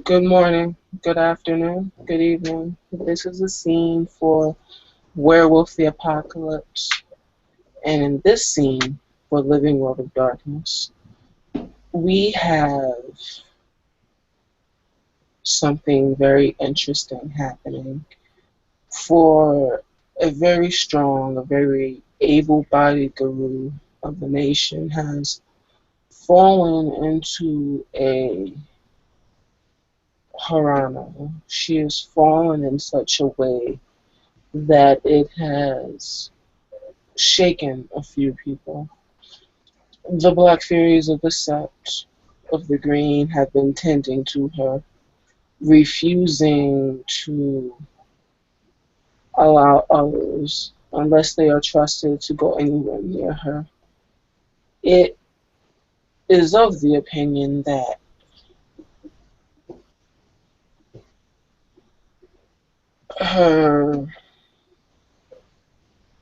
Good morning, good afternoon, good evening. This is a scene for Werewolf the Apocalypse, and in this scene for Living World of Darkness, we have something very interesting happening. For a very strong, a very able-bodied guru of the nation has fallen into a Harana. She has fallen in such a way that it has shaken a few people. The Black Furies of the Sept of the Green have been tending to her, refusing to allow others, unless they are trusted, to go anywhere near her. It is of the opinion that her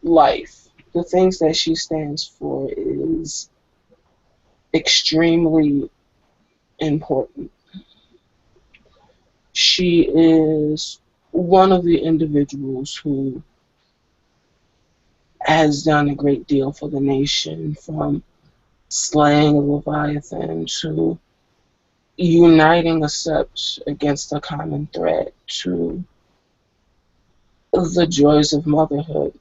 life, the things that she stands for, is extremely important. She is one of the individuals who has done a great deal for the nation, from slaying a Leviathan to uniting a sept against a common threat to the joys of motherhood.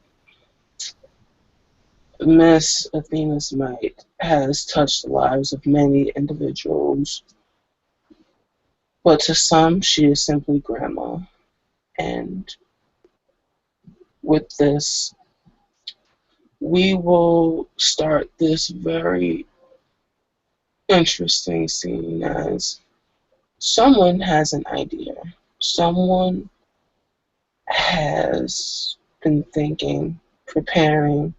Miss Athena's might has touched the lives of many individuals, but to some she is simply grandma. And with this, we will start this very interesting scene as someone has an idea. Someone has been thinking, preparing,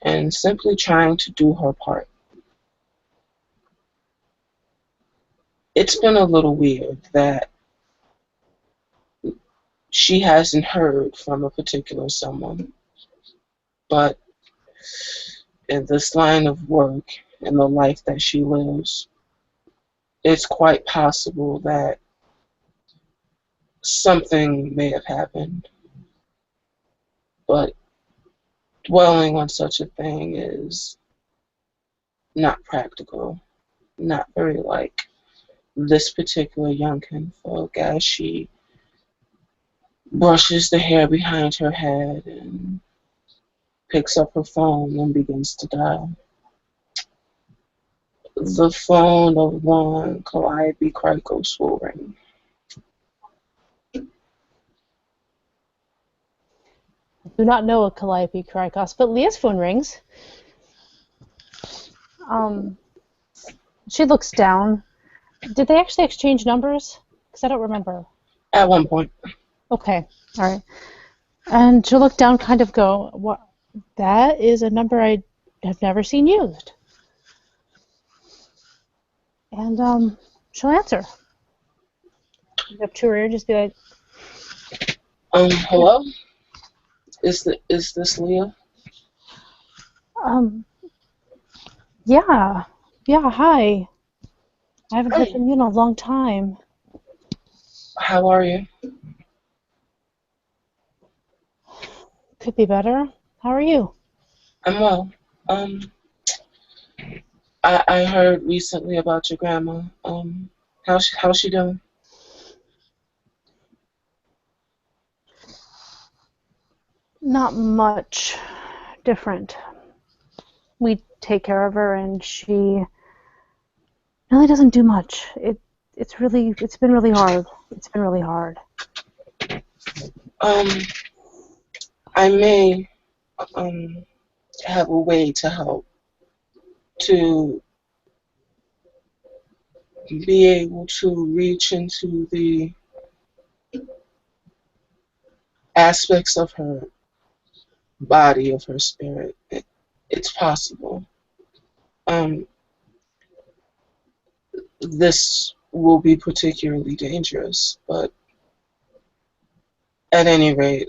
and simply trying to do her part. It's been a little weird that she hasn't heard from a particular someone, but in this line of work and the life that she lives, it's quite possible that something may have happened. But dwelling on such a thing is not practical, not very like this particular young kinfolk, as she brushes the hair behind her head and picks up her phone and begins to dial. The phone of one Calliope Crikos will ring. I do not know a Calliope Crikos, but Leah's phone rings. She looks down. Did they actually exchange numbers? Because I don't remember. At one point. Okay, all right. And she'll look down, kind of go, "What? That is a number I have never seen used." And she'll answer. Up to her, just be like, Hello? Is this Leah? Yeah, hi. I haven't heard Hi. from you in a long time. How are you? Could be better. How are you? I'm well. I heard recently about your grandma. How's she doing? Not much different. We take care of her, and she really doesn't do much. It's been really hard. It's been really hard. I may have a way to help to be able to reach into the aspects of her body, of her spirit. It's possible. Um, this will be particularly dangerous, but at any rate,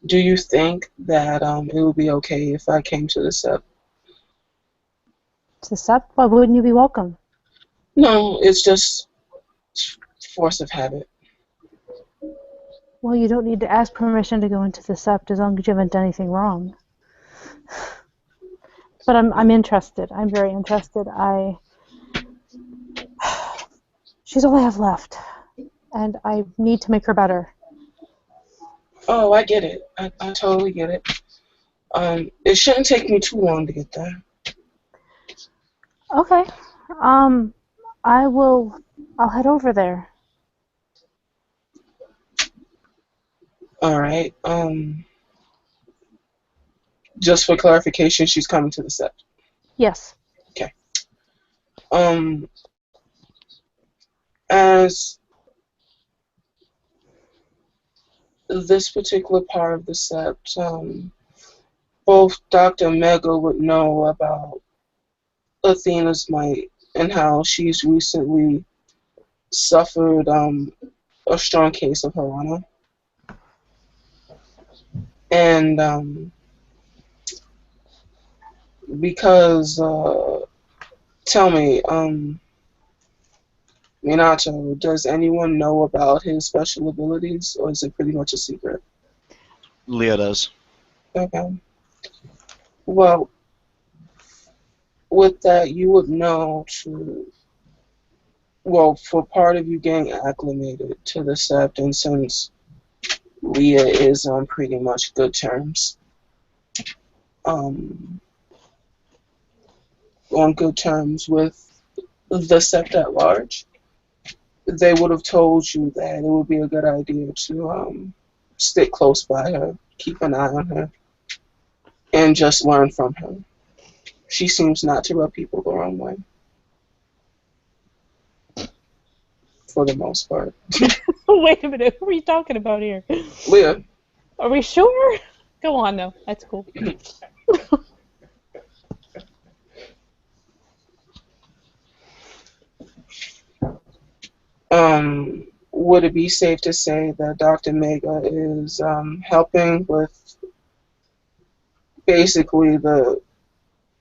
do you think that it would be okay if I came to the set? To Sep, why wouldn't you be welcome? No, it's just force of habit. Well, you don't need to ask permission to go into the sept as long as you haven't done anything wrong. But I'm interested. I'm very interested. She's all I have left, and I need to make her better. Oh, I get it. I totally get it. It shouldn't take me too long to get there. Okay. Um, I will. I'll head over there. All right. Just for clarification, she's coming to the set. Yes. Okay. Um, as this particular part of the set, both Dr. Mega would know about Athena's might and how she's recently suffered a strong case of Harana. And because, tell me, Minato, does anyone know about his special abilities, or is it pretty much a secret? Leah does. Okay. Well, with that, you would know to, well, for part of you getting acclimated to the sept, and since Leah is on pretty much good terms, um, on good terms with the sept at large, they would have told you that it would be a good idea to stick close by her, keep an eye on her, and just learn from her. She seems not to rub people the wrong way, for the most part. Wait a minute. Who are you talking about here? Leah. Are we sure? Go on, though. That's cool. Would it be safe to say that Dr. Mega is helping with basically the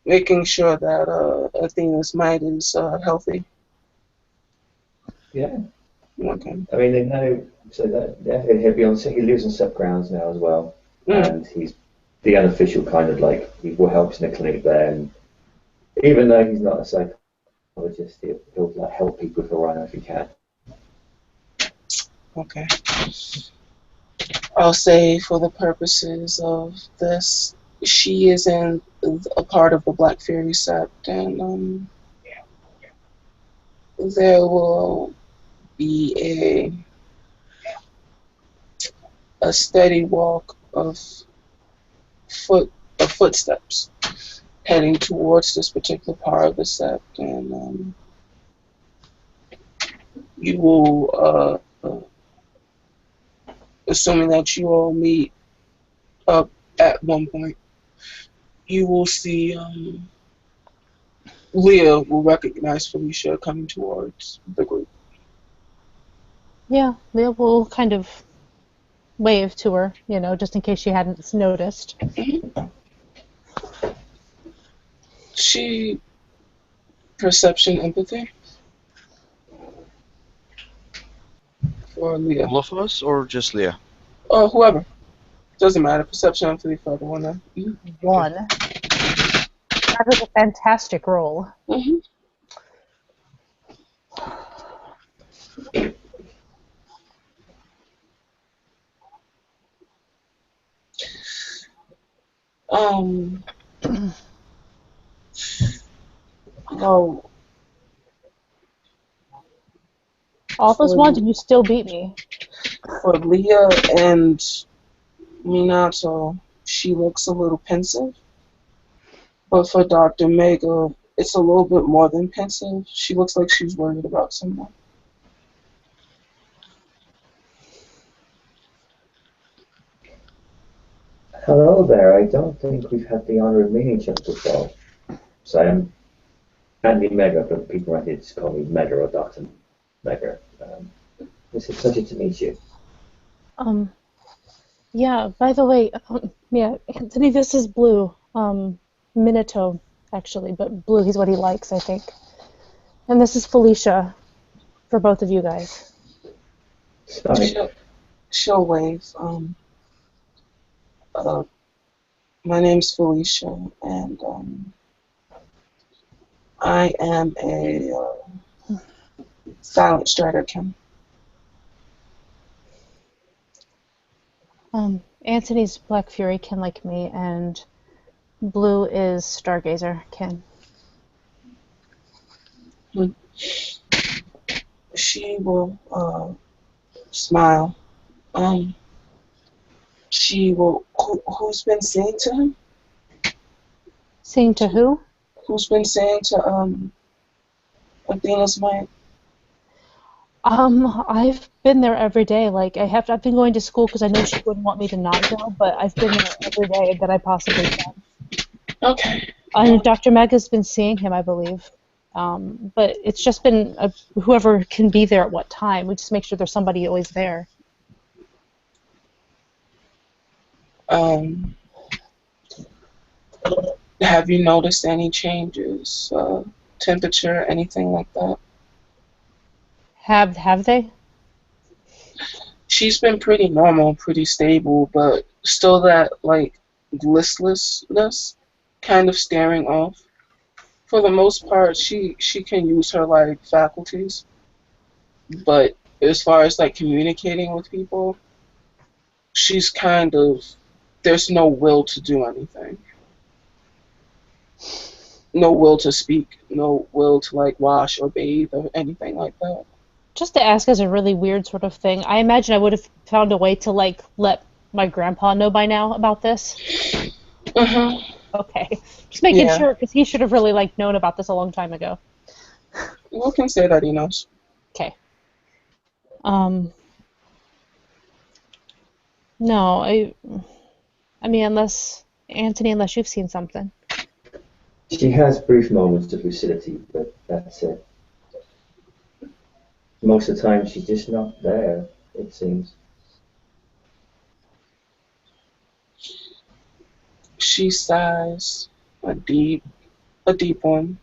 making sure that Athena's might is healthy? Yeah. Okay. I mean, they know, so that yeah, he'll be on, he lives on sub grounds now as well, and he's the unofficial kind of like, he will help in the clinic there, and even though he's not a psychologist, he'll like help people with Rhino if he can. Okay. I'll say for the purposes of this, she is in a part of the Black Fury sept, and there will be a steady walk of footsteps heading towards this particular part of the sept, and you will, assuming that you all meet up at one point, you will see Leah will recognize Felicia coming towards the group. Yeah, Leah will kind of wave to her, just in case she hadn't noticed. Mm-hmm. She perception empathy for Leah. All of us, or just Leah? Whoever. Doesn't matter. Perception empathy for everyone. One. That was a fantastic roll. Mm-hmm. Oh, All those ones, and you still beat me. for Leah and Minato, she looks a little pensive. But for Dr. Mega, it's a little bit more than pensive. She looks like she's worried about someone. Hello there, I don't think we've had the honor of meeting each other before. So I'm Andy Mega, but people around here just call me Mega or Dr. Mega. It's a pleasure to meet you. Yeah, by the way, yeah, Anthony, this is Blue. Minato, actually, but Blue, he's what he likes, I think. And this is Felicia for both of you guys. Sorry. She'll wave. Uh, my name's Felicia, and I am a silent strider, Kim. Anthony's Black Fury Ken like me, and Blue is Stargazer Ken. She will smile. She will. Who's been saying to him? Saying to who? Who's been saying to Athena's mind? I've been there every day. Like I've been going to school because I know she wouldn't want me to not go, but I've been there every day that I possibly can. Okay. And Dr. Meg has been seeing him, I believe. But it's just been whoever can be there at what time. We just make sure there's somebody always there. Have you noticed any changes? Temperature, anything like that? Have they? She's been pretty normal, pretty stable, but still that like listlessness kind of staring off. For the most part, she can use her like faculties, but as far as like communicating with people, she's kind of there's no will to do anything. No will to speak, no will to like wash or bathe or anything like that. Just to ask as a really weird sort of thing, I imagine I would have found a way to like let my grandpa know by now about this. Okay, just making sure because he should have really like known about this a long time ago. We can say that he knows. Okay. No, I mean, unless you've seen something. She has brief moments of lucidity, but that's it. Most of the time, she's just not there, it seems. She sighs a deep one.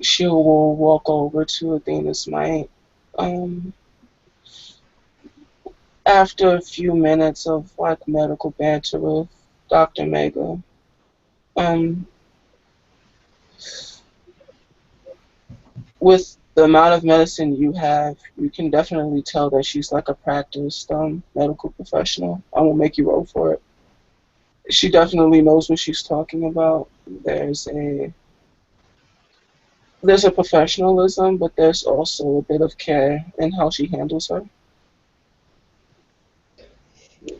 She will walk over to Athena's might. After a few minutes of like medical banter with Dr. Mega, with the amount of medicine you have, you can definitely tell that she's like a practiced medical professional. I will make you roll for it. She definitely knows what she's talking about. There's a professionalism, but there's also a bit of care in how she handles her.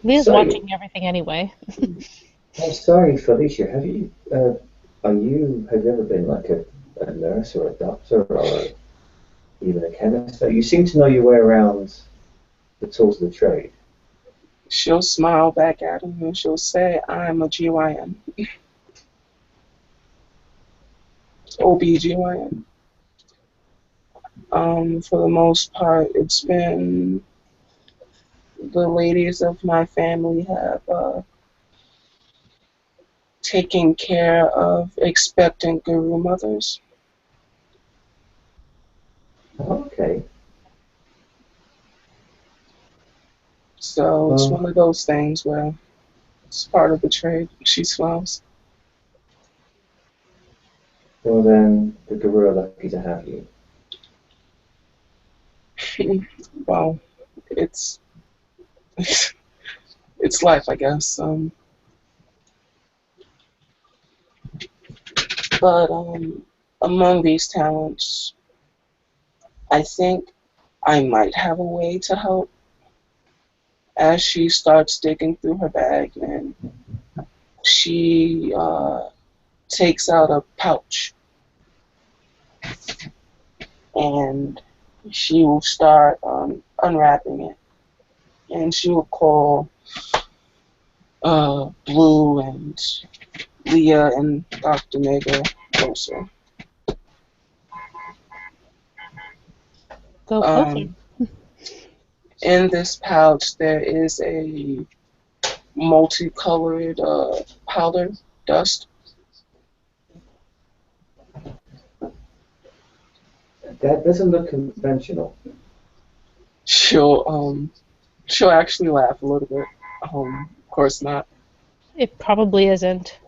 Leah's watching everything anyway. I'm sorry, Felicia. Have you ever been like a nurse or a doctor or even a chemist? You seem to know your way around the tools of the trade. She'll smile back at him and she'll say, I'm a GYN. OBGYN. For the most part, it's been the ladies of my family have taken care of expectant guru mothers. Okay. So it's one of those things where it's part of the trade. She smiles. Well then, the guru are lucky to have you. Well, it's it's life, I guess. But among these talents, I think I might have a way to help. As she starts digging through her bag, and she takes out a pouch, and she will start unwrapping it, and she will call Blue and Leah and Dr. Mega closer. Go closer. In this pouch, there is a multicolored powder dust. That doesn't look conventional. She'll actually laugh a little bit. Of course not. It probably isn't.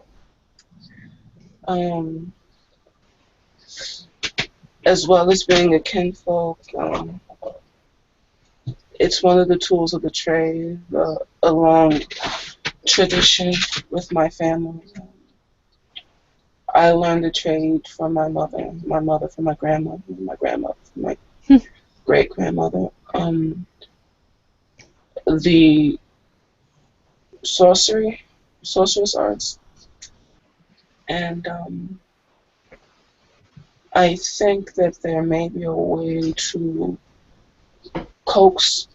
Um, as well as being a kinfolk, it's one of the tools of the trade, a long tradition with my family. I learned the trade from my mother from my grandmother from my great grandmother. The sorceress arts, and I think that there may be a way to coax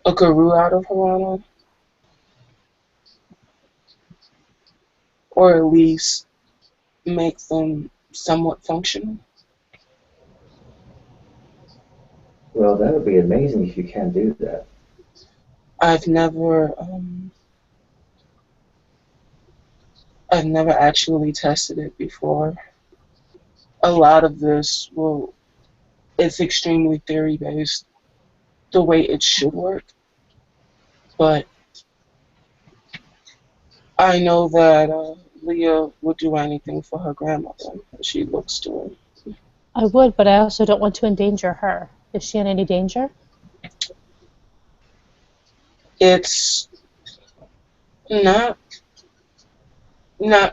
a guru out of Harana, or at least make them somewhat functional. Well, that would be amazing if you can do that. I've never, I've never actually tested it before. A lot of this it's extremely theory based, the way it should work, but I know that Leah would do anything for her grandmother. She looks to her. I would, but I also don't want to endanger her. Is she in any danger? It's not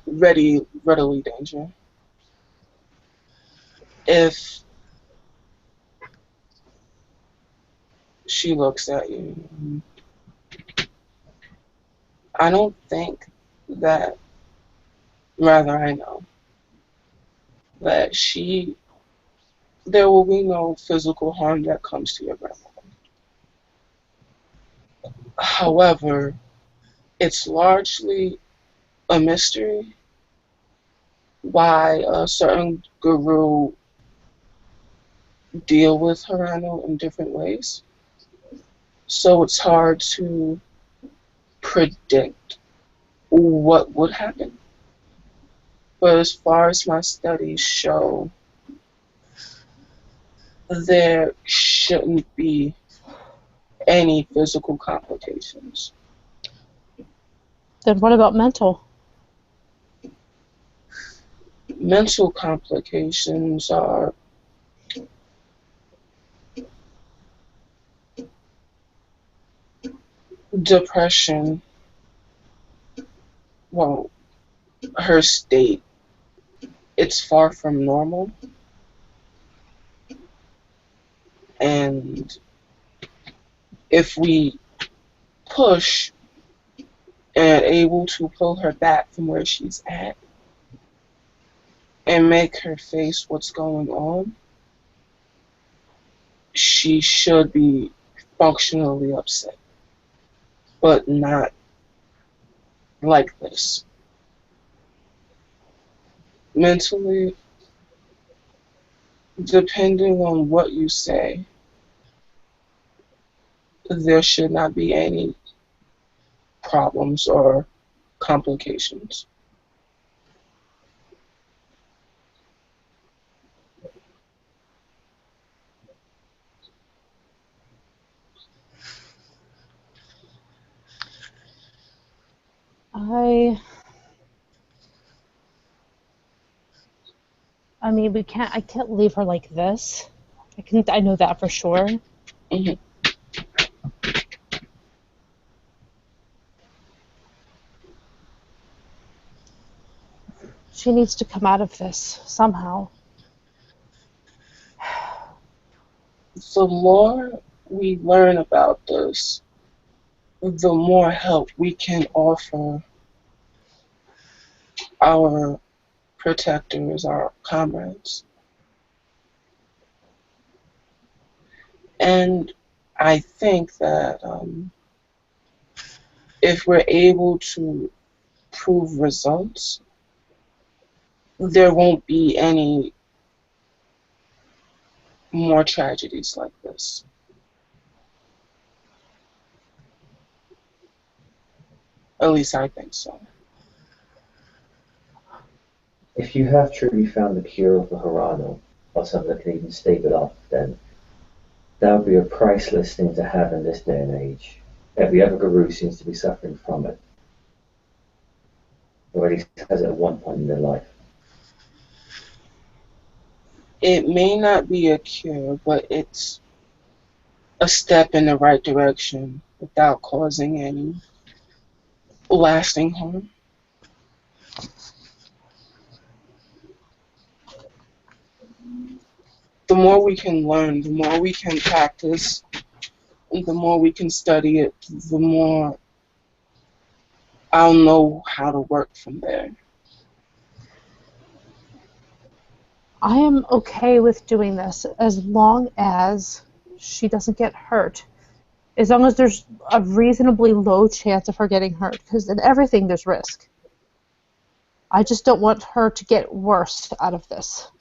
readily danger. If she looks at you, I don't think that, rather I know, that there will be no physical harm that comes to your grandmother. However, it's largely a mystery why a certain guru deal with Harano in different ways. So it's hard to predict what would happen. But as far as my studies show, there shouldn't be any physical complications. Then what about mental? Mental complications are depression. Well, her state, it's far from normal. And if we push and able to pull her back from where she's at and make her face what's going on, she should be functionally upset, but not like this. Mentally, depending on what you say, there should not be any problems or complications. I mean, I can't leave her like this. I know that for sure. Mhm. She needs to come out of this somehow. The more we learn about this, the more help we can offer our protectors, our comrades. And I think that if we're able to prove results, there won't be any more tragedies like this. At least I think so. If you have truly found the cure of the Harano, or something that can even stave it off, then that would be a priceless thing to have in this day and age. Every other guru seems to be suffering from it, or at least has it at one point in their life. It may not be a cure, but it's a step in the right direction without causing any lasting harm. The more we can learn, the more we can practice, and the more we can study it, the more I'll know how to work from there. I am okay with doing this as long as she doesn't get hurt. As long as there's a reasonably low chance of her getting hurt, because in everything there's risk. I just don't want her to get worse out of this.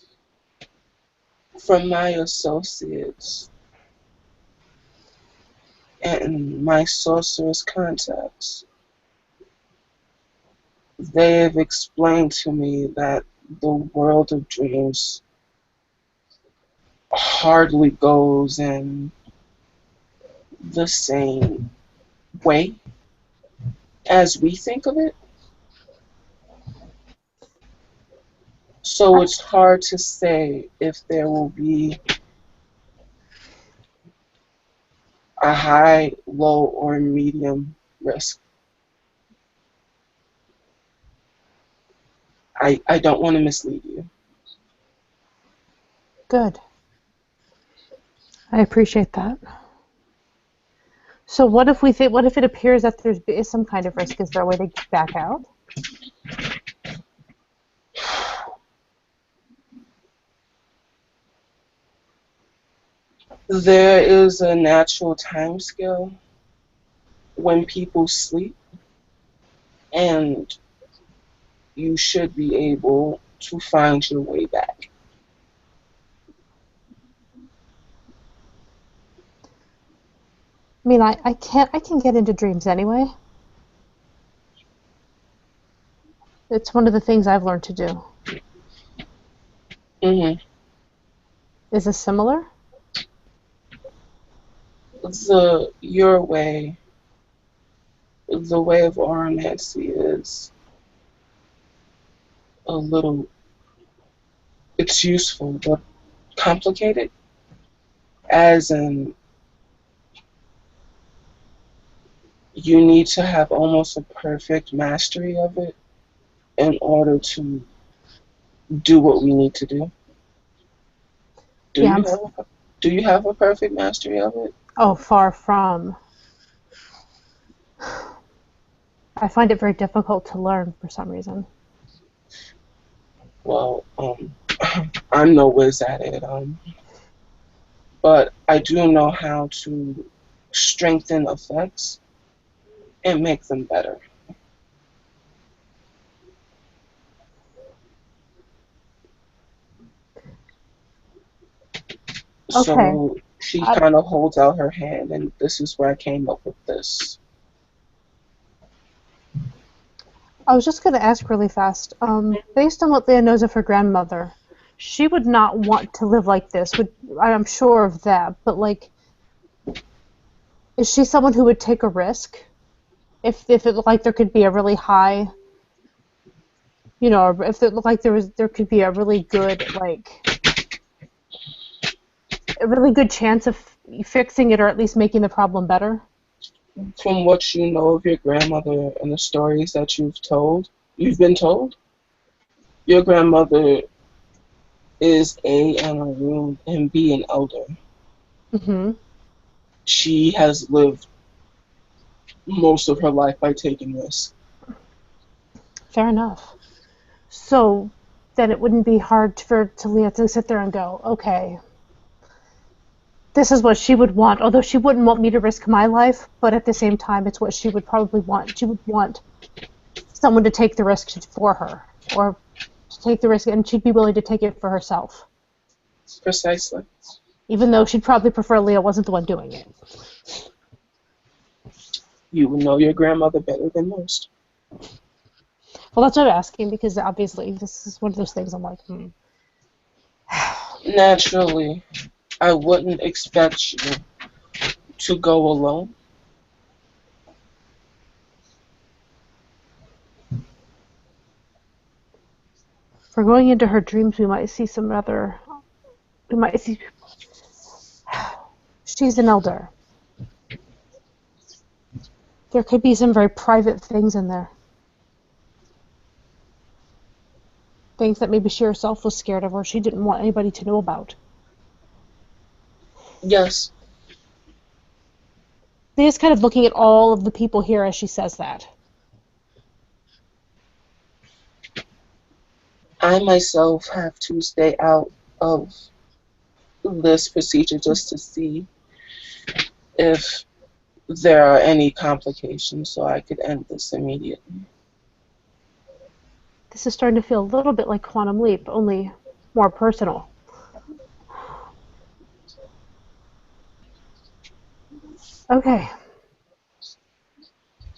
From my associates and my sorceress contacts, they have explained to me that the world of dreams hardly goes in the same way as we think of it. So it's hard to say if there will be a high, low, or medium risk. I don't want to mislead you. Good. I appreciate that. So what if it appears that there is some kind of risk? Is there a way to back out? There is a natural time scale when people sleep, and you should be able to find your way back. I mean, I can get into dreams anyway. It's one of the things I've learned to do. Mm-hmm. Is this similar? Your way, the way of oromancy is a little, it's useful, but complicated, as in you need to have almost a perfect mastery of it in order to do what we need to do. Yeah. Do you have a perfect mastery of it? Oh, far from. I find it very difficult to learn for some reason. Well, I'm no whiz at it, but I do know how to strengthen effects and make them better. Okay. So she kind of holds out her hand, and this is where I came up with this. I was just going to ask really fast. Based on what Leah knows of her grandmother, she would not want to live like this. I'm sure of that. But like, is she someone who would take a risk if it looked like there could be a really high, if it looked like there could be a really good chance of fixing it or at least making the problem better? From what you know of your grandmother and the stories that you've been told, your grandmother is A, an Arun, and B, an elder. Mm-hmm. She has lived most of her life by taking risks. Fair enough. So then it wouldn't be hard for Leah to sit there and go, okay, this is what she would want, although she wouldn't want me to risk my life, but at the same time, it's what she would probably want. She would want someone to take the risk for her, or to take the risk, and she'd be willing to take it for herself. Precisely. Even though she'd probably prefer Leah wasn't the one doing it. You would know your grandmother better than most. Well, that's what I'm asking, because obviously this is one of those things I'm like, Naturally, I wouldn't expect you to go alone. If we're going into her dreams, we might see some other. We might see. She's an elder. There could be some very private things in there. Things that maybe she herself was scared of or she didn't want anybody to know about. Yes, Leah's kind of looking at all of the people here as she says that. I myself have to stay out of this procedure just to see if there are any complications so I could end this immediately. This is starting to feel a little bit like Quantum Leap, only more personal. Okay.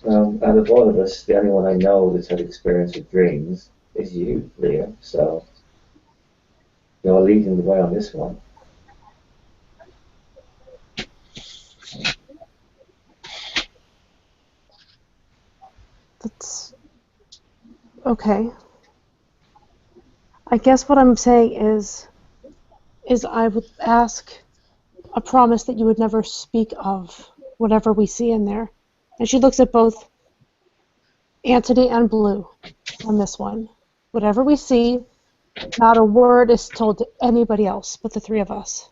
Well, out of all of us, the only one I know that's had experience with dreams is you, Leah. So you're leading the way on this one. That's okay. I guess what I'm saying is I would ask a promise that you would never speak of whatever we see in there. And she looks at both Anthony and Blue on this one. Whatever we see, not a word is told to anybody else but the three of us.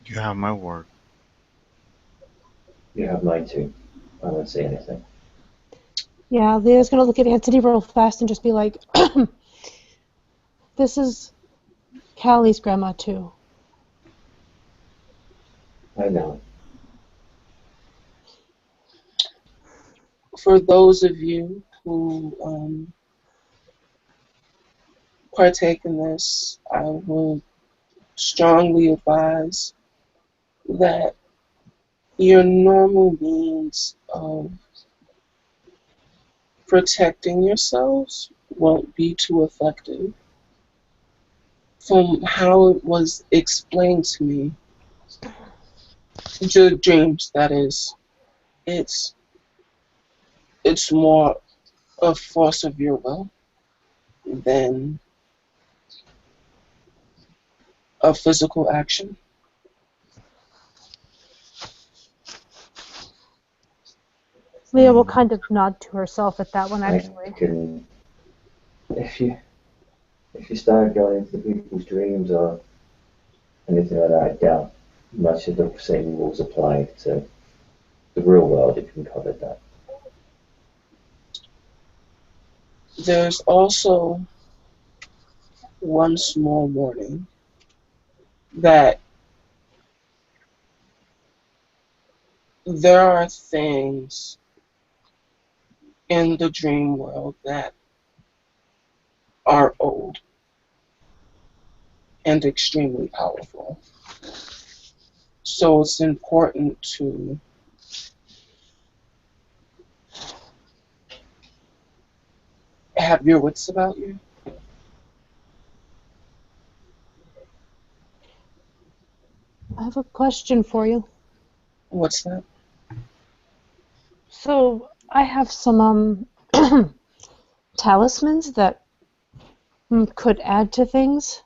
You have my word. You have mine too. I won't say anything. Yeah, Leah's gonna look at Anthony real fast and just be like, this is Callie's grandma too. I know. For those of you who partake in this, I would strongly advise that your normal means of protecting yourselves won't be too effective. From how it was explained to me, the dreams, that is, it's more a force of your will than a physical action. Leah will kind of nod to herself at that one, I actually. can. If you start going into people's dreams or anything like that, I doubt much of the same rules apply to the real world if you can cover that. There's also one small warning that there are things in the dream world that are old and extremely powerful. So it's important to have your wits about you. I have a question for you. What's that? So I have some talismans that could add to things.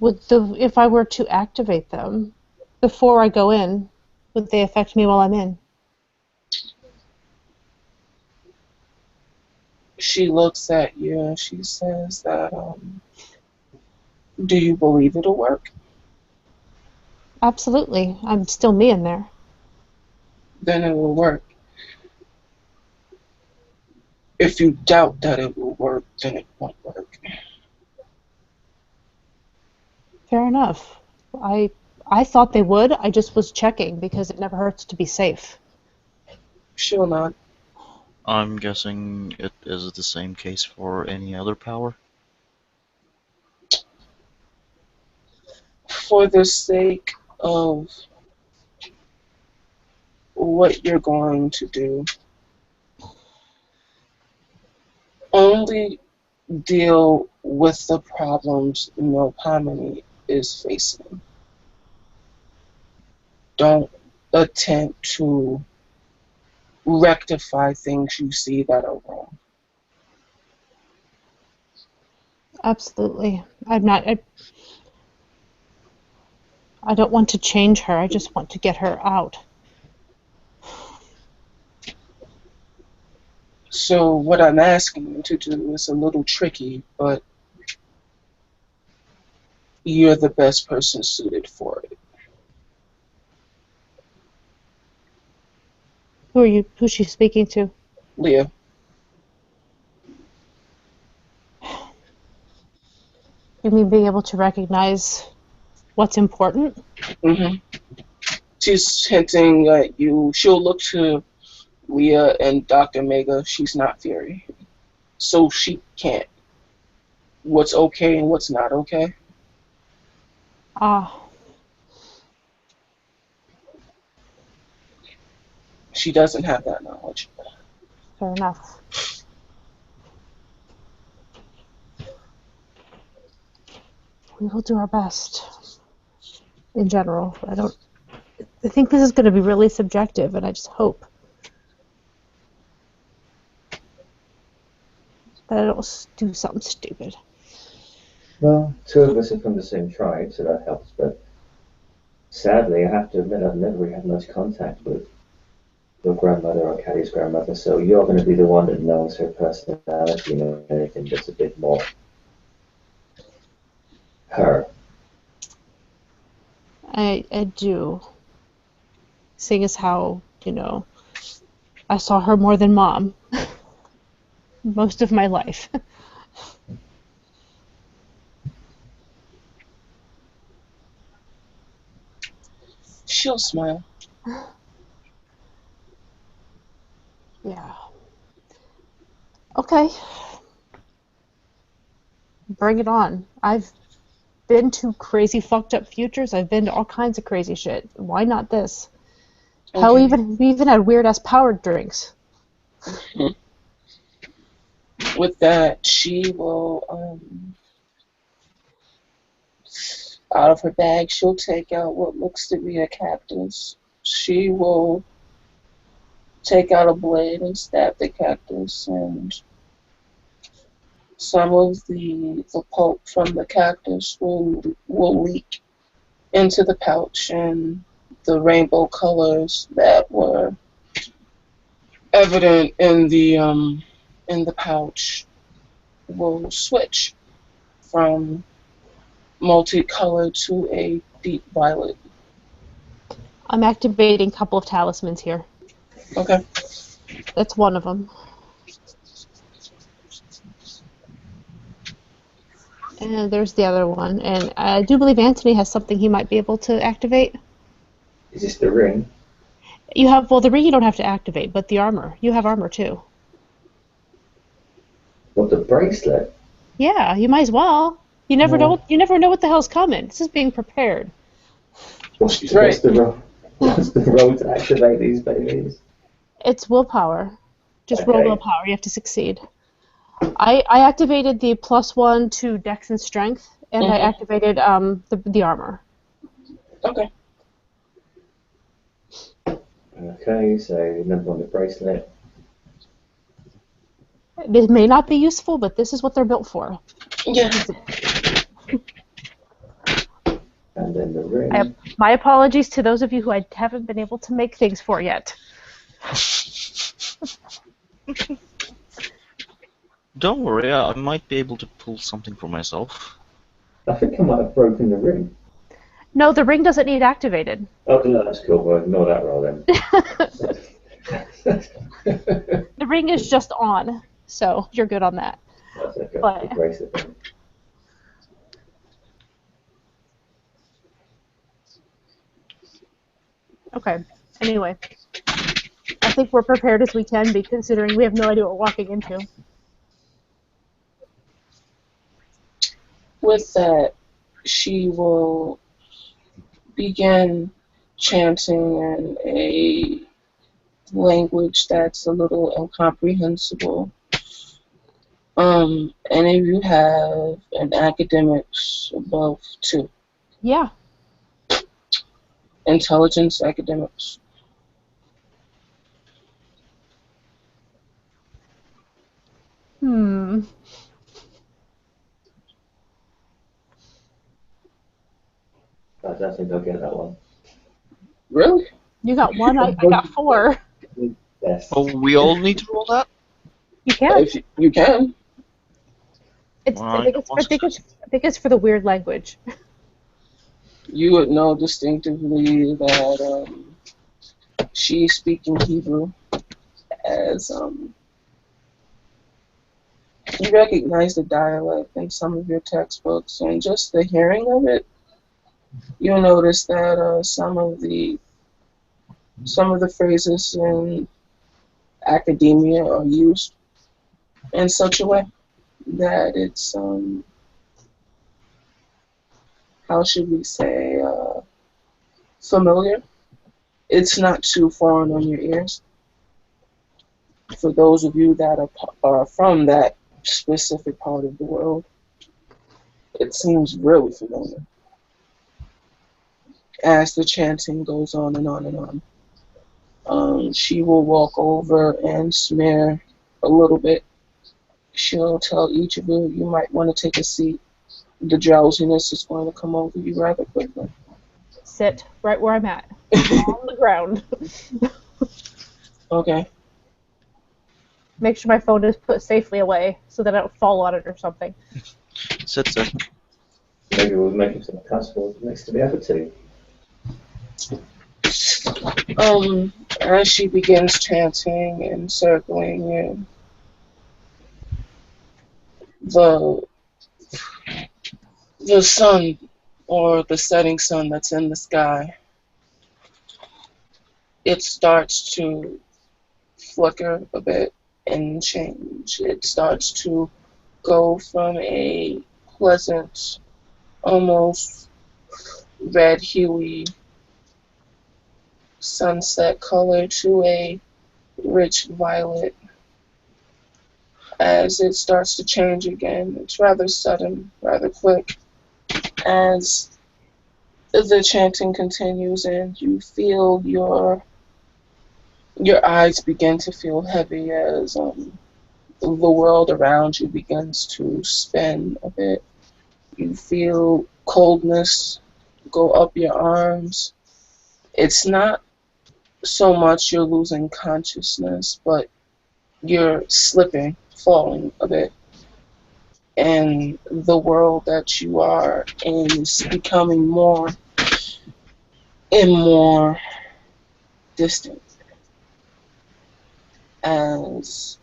If I were to activate them before I go in, would they affect me while I'm in? She looks at you and she says that, do you believe it'll work? Absolutely. I'm still me in there. Then it will work. If you doubt that it will work, then it won't work. Fair enough. I thought they would. I just was checking because it never hurts to be safe. She'll not. I'm guessing it is the same case for any other power. For the sake of what you're going to do, Only deal with the problems Milpomene is facing. Don't attempt to rectify things you see that are wrong. Absolutely. I don't want to change her. I just want to get her out. So what I'm asking you to do is a little tricky, but you're the best person suited for it. Who's she speaking to? Leah. You mean being able to recognize what's important? hmm She's hinting at you. She'll look to Leah and Dr. Mega. She's not Fury. So she can't. What's okay and what's not okay. Ah, She doesn't have that knowledge. fair enough. We will do our best. In general, I think this is going to be really subjective, and I just hope that I don't do something stupid. Well, two of us are from the same tribe, so that helps, but sadly, I have to admit I've never really had much contact with your grandmother or Caddy's grandmother, so you're going to be the one that knows her personality and anything that's a bit more her. I do. Seeing as how, I saw her more than Mom most of my life. She'll smile. Yeah. Okay. Bring it on. I've been to crazy fucked up futures. I've been to all kinds of crazy shit. Why not this? Hell, Okay. we even had weird ass powered drinks. With that, she will, out of her bag, she'll take out what looks to be a cactus. She will take out a blade and stab the cactus, and some of the pulp from the cactus will leak into the pouch, and the rainbow colors that were evident in the pouch will switch from multicolored to a deep violet. I'm activating a couple of talismans here. Okay. That's one of them. And there's the other one. And I do believe Anthony has something he might be able to activate. Is this the ring? The ring you don't have to activate, but the armor. You have armor too. What, the bracelet? Yeah, you might as well. You never know. You never know what the hell's coming. This is being prepared. What's Right. what's the road to activate these babies? It's willpower. Just roll Okay. willpower. You have to succeed. I activated the +1 to Dex and Strength, and I activated the armor. Okay. Okay, so number on the bracelet. It may not be useful, but this is what they're built for. Yeah. And then the ring. My apologies to those of you who I haven't been able to make things for yet. Don't worry, I might be able to pull something for myself. I think I might have broken the ring. No, the ring doesn't need activated. Oh, no, that's cool. Well, ignore that roll then. The ring is just on, so you're good on that. That's okay. But- The bracelet then. Okay. Anyway, I think we're prepared as we can be, considering we have no idea what we're walking into. With that, she will begin chanting in a language that's a little incomprehensible. Any of you have an academics above 2? Yeah. Intelligence academics. Hmm. I don't think I'll get that one. Really? You got 1. I got 4. Yes. Oh, we all need to roll that? You can. If you can. It's. Well, I I think got it's. one success. I think it's for the weird language. You would know distinctively that she's speaking Hebrew as you recognize the dialect in some of your textbooks, and just the hearing of it, you'll notice that some of the phrases in academia are used in such a way that it's how should we say familiar. It's not too foreign on your ears. For those of you that are from that specific part of the world, it seems really familiar. As the chanting goes on and on and on, she will walk over and smear a little bit. She'll tell each of you, you might want to take a seat. The drowsiness is going to come over you rather quickly. Sit right where I'm at, on the ground. Okay. Make sure my phone is put safely away so that I don't fall on it or something. Sit. Maybe we'll make him some casseroles next to the other 2. As she begins chanting and circling you, the the sun or the setting sun that's in the sky, it starts to flicker a bit and change. It starts to go from a pleasant, almost red huey sunset color to a rich violet. As it starts to change again, it's rather sudden, rather quick. As the chanting continues and you feel your eyes begin to feel heavy as the world around you begins to spin a bit. You feel coldness go up your arms. It's not so much you're losing consciousness, but you're slipping, falling a bit. And the world that you are in is becoming more and more distant as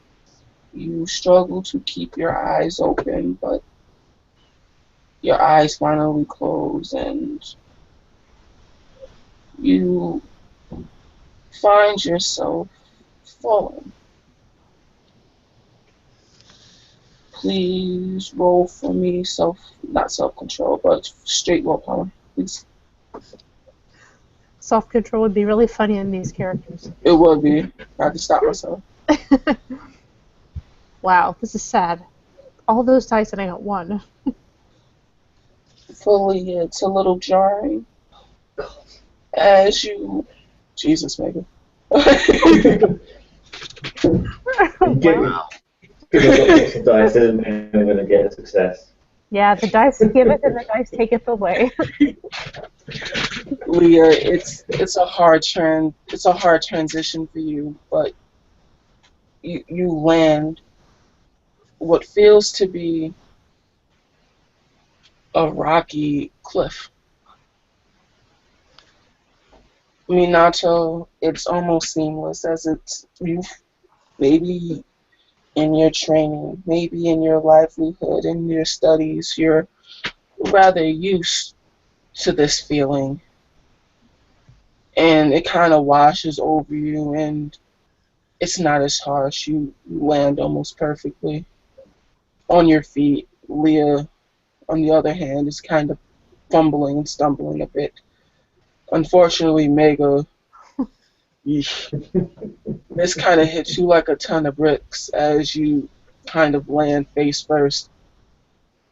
you struggle to keep your eyes open, but your eyes finally close and you find yourself falling. Please roll for me not self-control, but straight willpower, please. Self-control would be really funny in these characters. It would be. I had to stop myself. Wow, this is sad. All those dice and I got 1. Fully, it's a little jarring as you. Jesus, Megan. Give Wow. Wow. us lots of dice and we're going to get a success. Yeah, the dice giveth and the dice taketh away. Leah, it's a hard transition for you, but you land what feels to be a rocky cliff. Minato, it's almost seamless as it's you maybe in your training, maybe in your livelihood, in your studies, you're rather used to this feeling. And it kind of washes over you and it's not as harsh. You land almost perfectly on your feet. Leah, on the other hand, is kind of fumbling and stumbling a bit. Unfortunately, Mega, this kind of hits you like a ton of bricks as you kind of land face first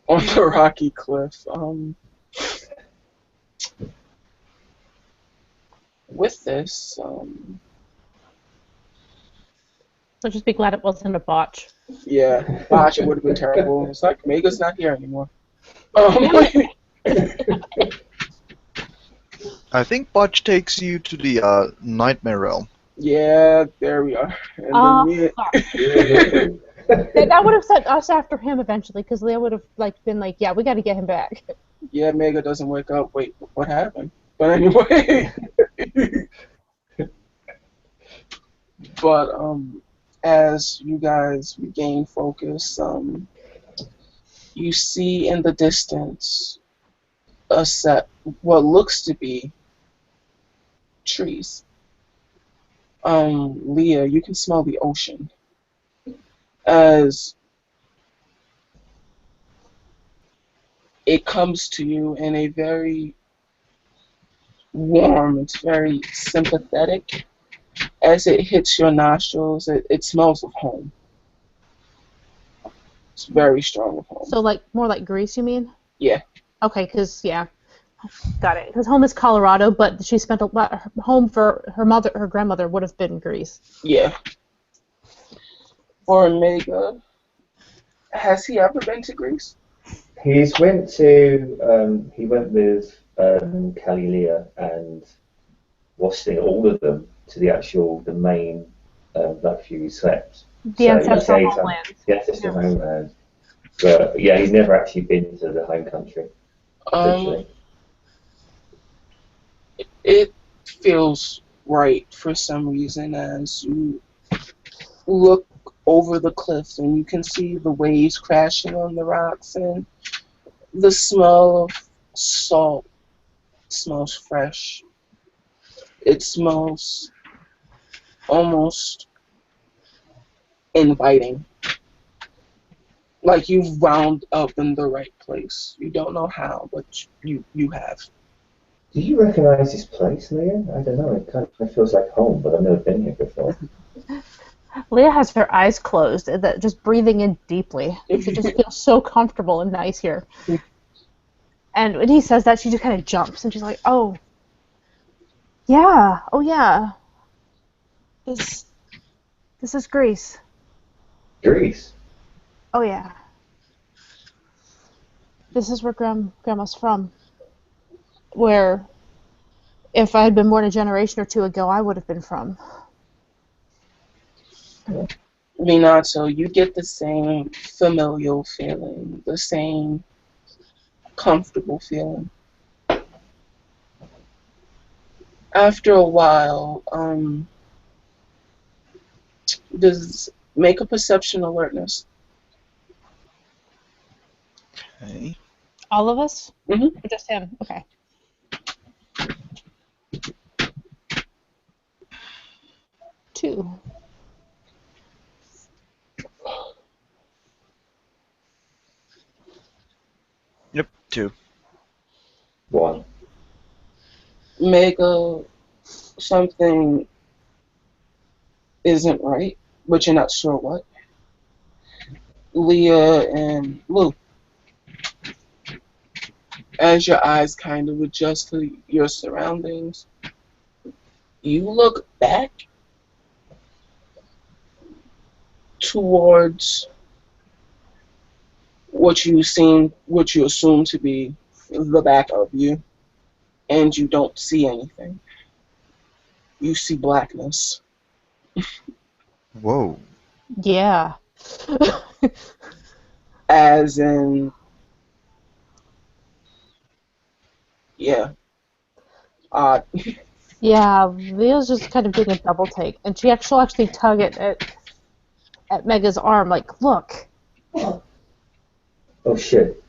on the rocky cliff. With this, So just be glad it wasn't a botch. yeah, gosh, it would have been terrible. It's like Mega's not here anymore. I think Botch takes you to the Nightmare Realm. Yeah, there we are. And then me, Fuck. That would have set us after him eventually, because Leah would have been like, yeah, we got to get him back. yeah, Mega doesn't wake up. Wait, what happened? But anyway, but as you guys regain focus, you see in the distance a set what looks to be trees. Leah, you can smell the ocean as it comes to you in a very warm, it's very sympathetic. As it hits your nostrils, it smells of home. It's very strong of home. So, more like Greece, you mean? Yeah. Okay, because, yeah. Got it. Because home is Colorado, but she spent a lot. Home for her grandmother would have been Greece. Yeah. For Omega, has he ever been to Greece? He went with Kalilia and Wasting, all of them, to the main few slept. The ancestral homeland. The ancestral homeland. But yeah, he's never actually been to the home country. It feels right for some reason as you look over the cliffs and you can see the waves crashing on the rocks and the smell of salt smells fresh. It smells almost inviting. Like you've wound up in the right place. You don't know how, but you have. Do you recognise this place, Leah? I don't know. It kind of feels like home, but I've never been here before. Leah has her eyes closed, just breathing in deeply. She just feels so comfortable and nice here. And when he says that, she just kind of jumps, and she's like, oh, yeah, This is Greece. Greece? Oh, yeah. This is where Grandma's from. Where, if I had been born a generation or two ago, I would have been from. Minato, you get the same familial feeling, the same comfortable feeling. After a while, does make a perception alertness. Okay. All of us? Mm-hmm. Or just him? Okay. Two. Yep, 2. 1. Mega, something isn't right, but you're not sure what. Leah and Lou, as your eyes kind of adjust to your surroundings, you look back towards what you assume to be the back of you, and you don't see anything. You see blackness. Whoa. Yeah. As in, yeah, odd. Yeah, Leah's just kind of doing a double take, and she'll actually tug at Mega's arm, like, look. Oh shit.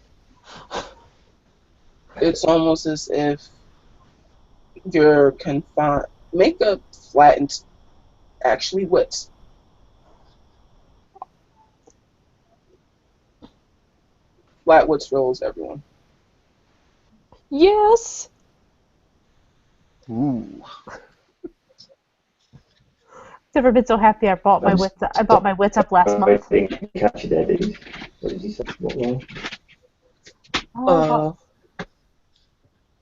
It's almost as if you're confined. Make a flattened, actually wits. Flat wits rolls, everyone. Yes. Ooh. Never been so happy I bought my I'm wits. I bought my wits up last sorry I month. didn't catch you there, did he? What did he say? What was? Oh, Uh,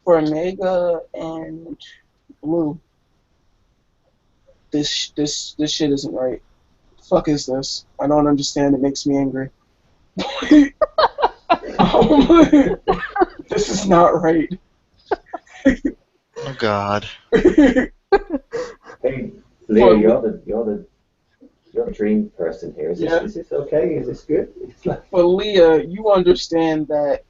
for Mega and Blue, this shit isn't right. Fuck is this? I don't understand. It makes me angry. This is not right. Oh God. Hey, Leah, you're the dream person here. Yeah. Is this okay? Is this good? It's like, For Leah, you understand that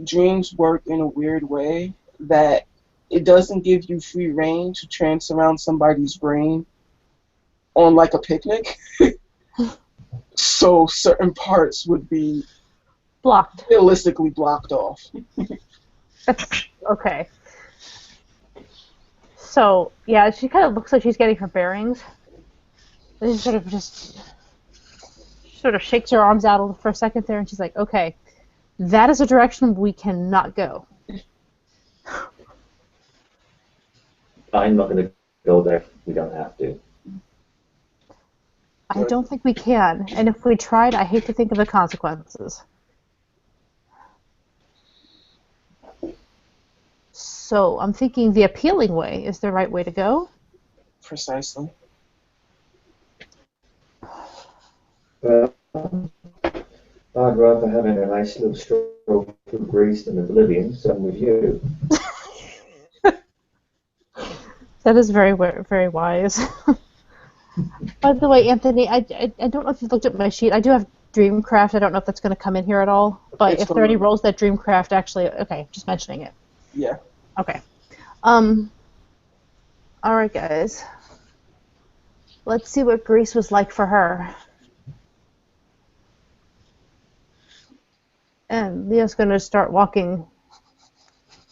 dreams work in a weird way that it doesn't give you free reign to trance around somebody's brain on like a picnic. So certain parts would be blocked. realistically blocked off. That's okay. So yeah, she kind of looks like she's getting her bearings. And she sort of shakes her arms out for a second there, and she's like, "Okay, that is a direction we cannot go." I'm not going to go there. We don't have to. I don't think we can, and if we tried, I hate to think of the consequences. So I'm thinking the appealing way is the right way to go. Precisely. Well, I'd rather having a nice little stroll through Greece than Oblivion, so I'm with you. That is very wise. By the way, Anthony, I don't know if you've looked at my sheet. I do have Dreamcraft. I don't know if that's going to come in here at all. But It's if there are any gonna, roles that Dreamcraft actually, okay, just mentioning it. yeah. Okay. Um. All right, guys. Let's see what Greece was like for her. And Leo's going to start walking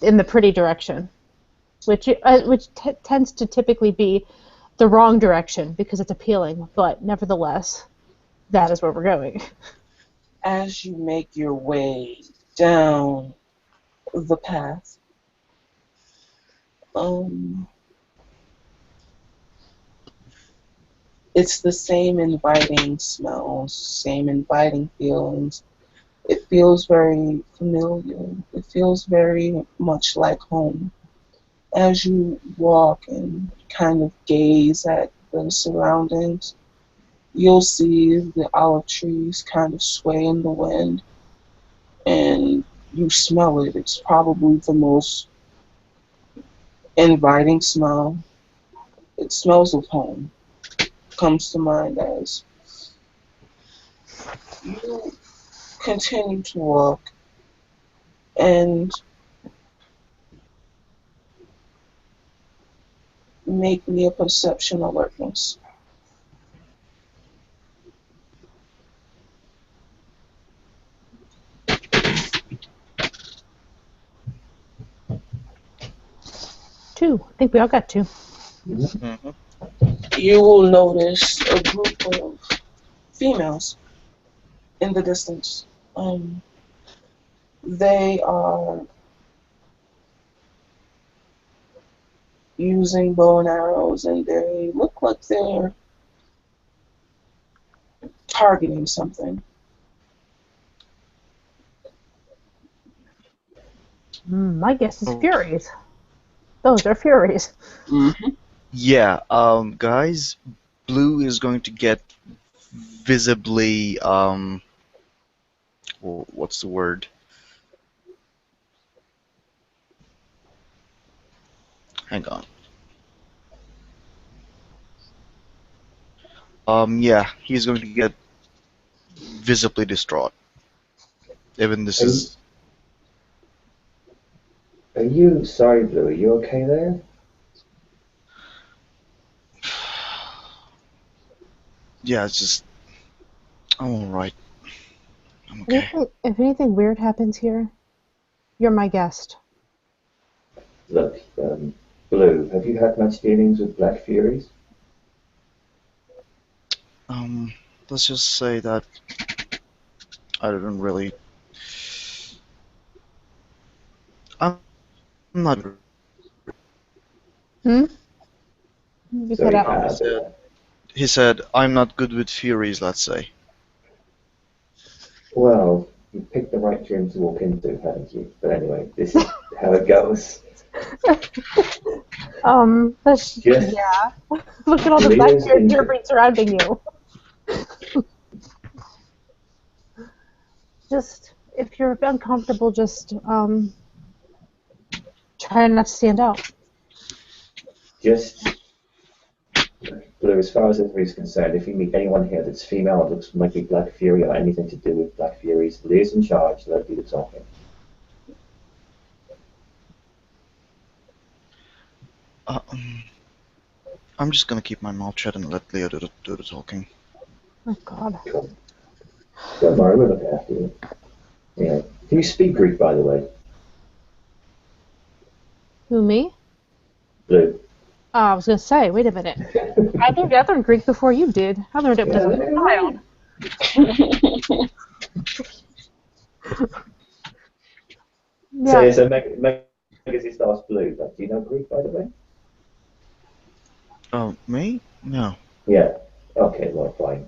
in the pretty direction, which tends to typically be the wrong direction because it's appealing. But nevertheless, that is where we're going. As you make your way down the path, um, it's the same inviting smells, same inviting feelings. It feels very familiar. It feels very much like home. As you walk and kind of gaze at the surroundings, you'll see the olive trees kind of sway in the wind, and you smell it. It's probably the most inviting smell. It smells of home. Comes to mind as you continue to walk and make me a perception alertness. Two. I think we all got two. Mm-hmm. You will notice a group of females in the distance. They are using bow and arrows, and they look like they're targeting something. My guess is Oh, Furies. Those are Furies. Mm-hmm. yeah. Guys, Blue is going to get visibly what's the word? Hang on. Yeah, he's going to get visibly distraught. Even this Are you, is. are you sorry, Blue? Are you okay there? Yeah, it's just. I'm alright. I'm okay. If anything weird happens here, you're my guest. Look, Blue, have you had much dealings with Black Furies? Um, let's just say that I didn't really. I'm not. Hmm? You So cut he out. cut out there. He said, "I'm not good with Furies, let's say." Well, you picked the right gym to walk into, haven't you? But anyway, this is how it goes. That's, Just yeah. Look at all the Leah's backyard into gear surrounding you. Just, if you're uncomfortable, just try not to stand out. just Blue, as far as everybody's concerned, if you meet anyone here that's female that looks might be Black Fury or anything to do with Black Furies, Leah's in charge, let her do the talking. Uh, I'm just gonna keep my mouth shut and let Leo do the talking. Oh, God. Cool. Don't worry, we'll look after you. Yeah. Can you speak Greek, by the way? Who, me? Blue. I was going to say, wait a minute. I learned Greek before you did. I learned it as a child. So, Yeah, yeah, so Megazy starts Blue. Like, do you know Greek, by the way? Me? No. Yeah. Okay, well, fine.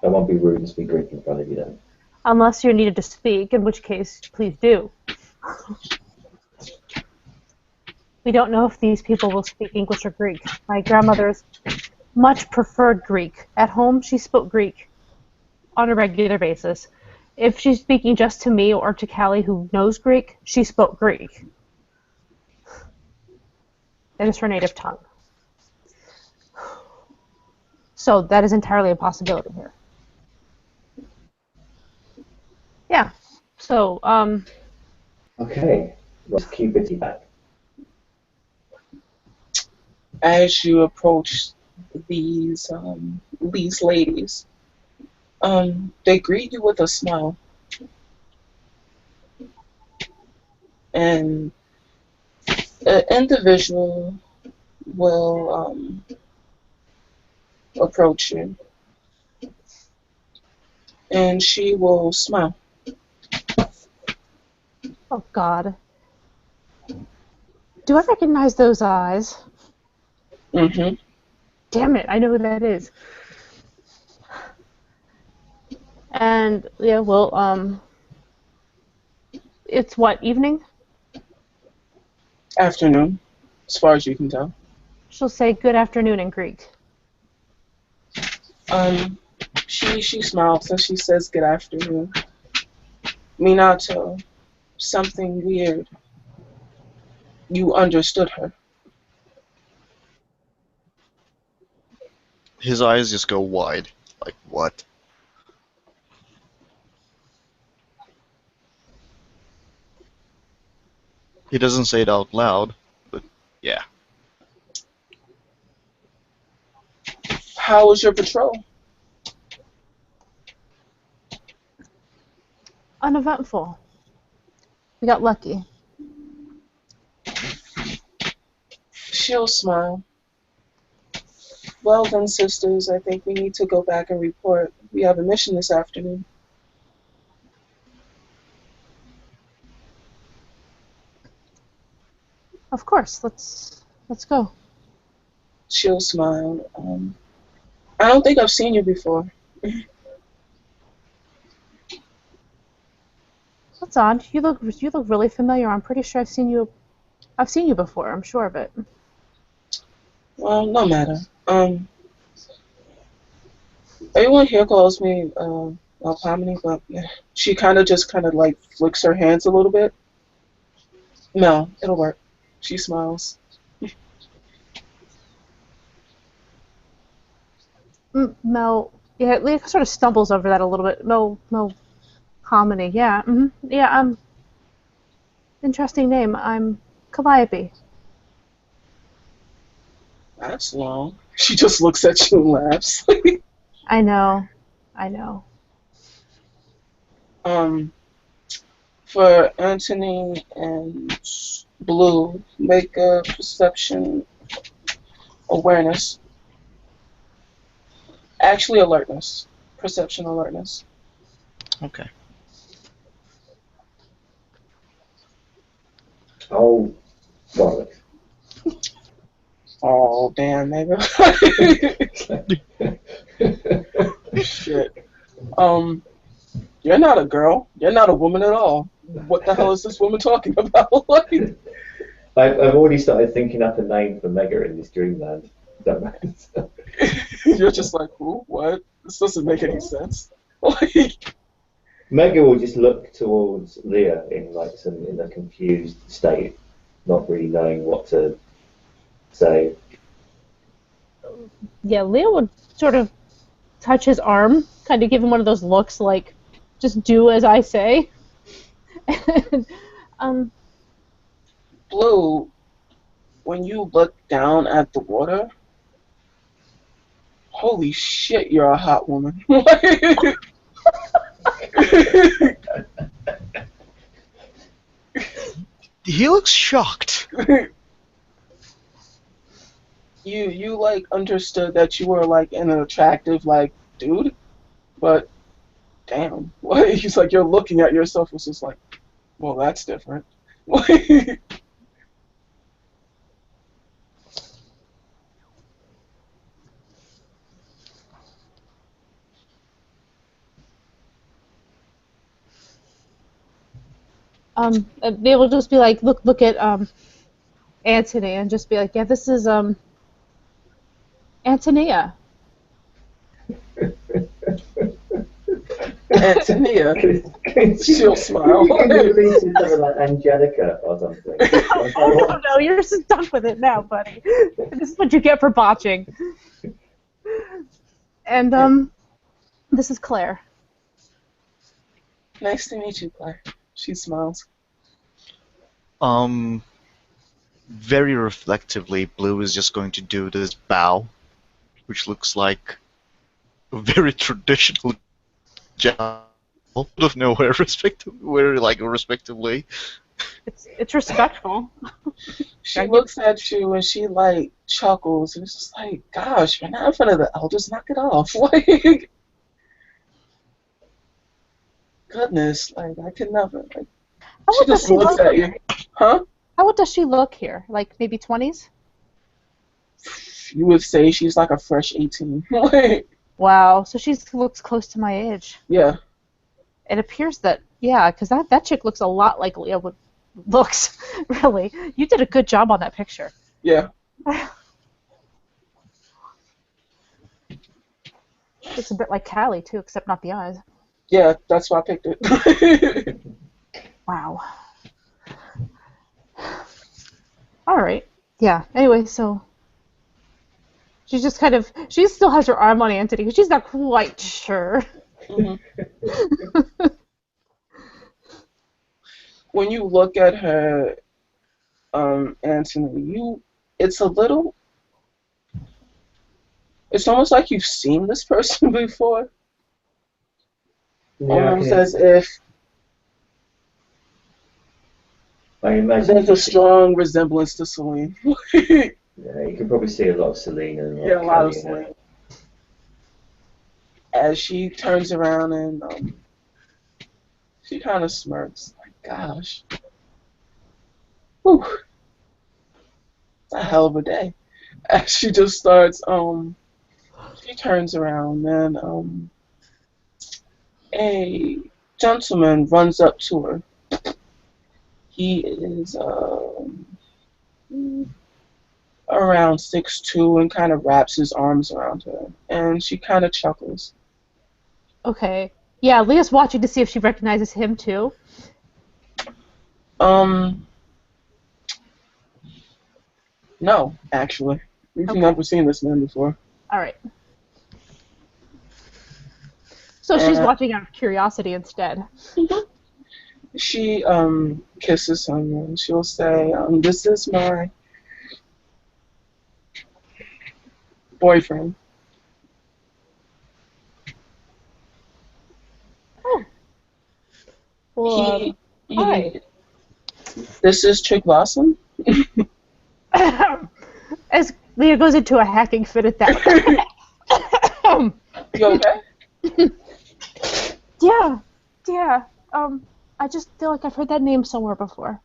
I won't be rude and speak Greek in front of you then. unless you're needed to speak, in which case, please do. We don't know if these people will speak English or Greek. My grandmother's much preferred Greek. At home, she spoke Greek on a regular basis. If she's speaking just to me or to Callie, who knows Greek, she spoke Greek. That is her native tongue. So that is entirely a possibility here. Yeah. So, Okay. Let's keep it back. As you approach these ladies, they greet you with a smile, and an individual will approach you, and she will smile. oh God. Do I recognize those eyes? Mm-hmm. Damn it, I know who that is. And, yeah, well, it's what, evening? Afternoon, as far as you can tell. She'll say good afternoon in Greek. Um, she smiles and she says, "Good afternoon, Minato." Something weird. You understood her. His eyes just go wide. Like, what? He doesn't say it out loud, but yeah. How was your patrol? Uneventful. We got lucky. She'll smile. Well then, sisters, I think we need to go back and report. We have a mission this afternoon. Of course, let's go. She'll smile. I don't think I've seen you before. That's odd. You look really familiar. I'm pretty sure I've seen you before, I'm sure of it. Well, no matter. Everyone here calls me Alpamini, but she kind of like flicks her hands a little bit. No, it'll work. She smiles. Mel, yeah, Leah sort of stumbles over that a little bit. Mel Hominy, yeah. Yeah, interesting name. I'm Calliope. That's long. She just looks at you and laughs. I know. I know. For Anthony and Blue, make a perception awareness. Actually, alertness. Perception alertness. Okay. Oh, bollocks. Oh. Oh damn, nigga. Shit. You're not a girl. You're not a woman at all. What the hell is this woman talking about? Like, I've already started thinking up a name for Mega in this dreamland. That matters. you're just like, who? What? This doesn't make any sense. Like, Mega will just look towards Leah in a confused state, not really knowing what to say. Yeah, Leo would sort of touch his arm, kind of give him one of those looks like, just do as I say. And, Blue, when you look down at the water, holy shit, you're a hot woman. He looks shocked. You like understood that you were like an attractive like dude, but damn, what? He's like you're looking at yourself. It's just like, well, that's different. they will just be like, look at Anthony, and just be like, yeah, this is Antonia. Antonia, she'll smile. You can repeat something like Angelica or something. Oh no, you're stuck with it now, buddy. This is what you get for botching. And this is Claire. Nice to meet you, Claire. She smiles. Very reflectively, Blue is just going to do this bow, which looks like a very traditional job out of nowhere, respectively. It's respectful. She looks at you and she like chuckles and it's just like, gosh, you're not in front of the elders, knock it off. Like, goodness, like I could never. Like, she just looks at you, huh? How old does she look here? Like maybe 20s? You would say she's like a fresh 18. Like, Wow, so she looks close to my age. yeah. It appears that, yeah, because that chick looks a lot like Leah looks, really. You did a good job on that picture. Yeah. It's a bit like Callie, too, except not the eyes. Yeah, that's why I picked it. Wow. All right. Yeah, anyway, so she's just kind of, she still has her arm on Anthony, because she's not quite sure. Mm-hmm. When you look at her, Anthony, it's almost like you've seen this person before. Yeah, Almost as if I imagine there's a strong resemblance to Celine. yeah, you can probably see a lot of Selena and Yeah, a lot of Kelly in her. Celine. As she turns around and she kind of smirks, like, gosh. Whew. It's a hell of a day. As she just starts, she turns around and a gentleman runs up to her. He is around 6'2" and kind of wraps his arms around her. And she kind of chuckles. Okay. Yeah, Leah's watching to see if she recognizes him, too. No, actually. We've Okay. never seen this man before. All right. So she's watching out of curiosity instead. She kisses him and she'll say, this is my boyfriend. Oh. Well, hi. This is Chick Blossom. As Leah goes into a hacking fit at that. You okay? Yeah. I just feel like I've heard that name somewhere before.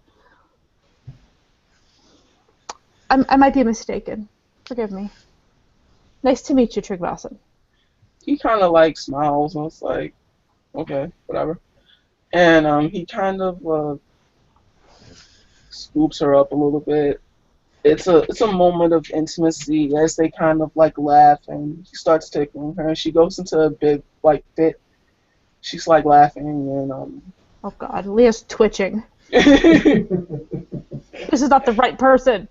I might be mistaken. Forgive me. Nice to meet you, Trigvason. He kind of like smiles and it's like, okay, whatever. And he kind of scoops her up a little bit. It's a moment of intimacy as they kind of like laugh and he starts tickling her and she goes into a big like fit. She's like laughing and Oh God, Leah's twitching. and This is not the right person.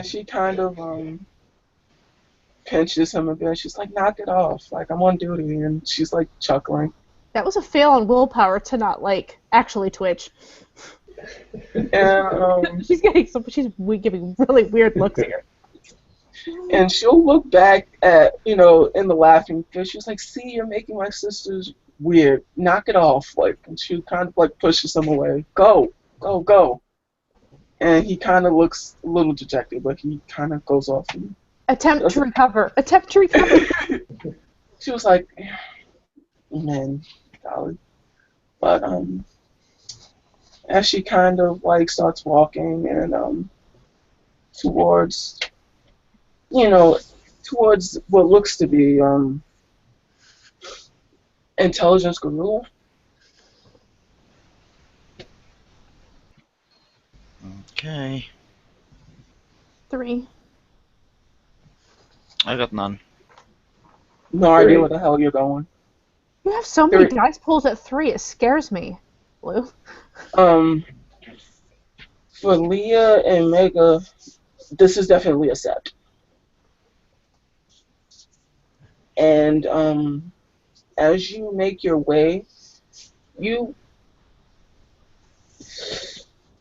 she kind of pinches him a bit. She's like, knock it off. Like, I'm on duty. And she's like chuckling. That was a fail on willpower to not like actually twitch. And She's giving really weird looks here. and she'll look back at, in the laughing fit. She's like, see, you're making my sisters weird. Knock it off. Like, and she kind of like pushes him away. Go, go, go. And he kind of looks a little dejected, but he kind of goes off. And Attempt to recover. Attempt to recover. she was like, man, golly. But as she kind of like starts walking and towards towards what looks to be intelligence gorilla. Okay. 3. I got none. No idea where the hell you're going. You have so many 3. dice pulls at 3. It scares me, Blue. For Leah and Mega, this is definitely a set. And as you make your way,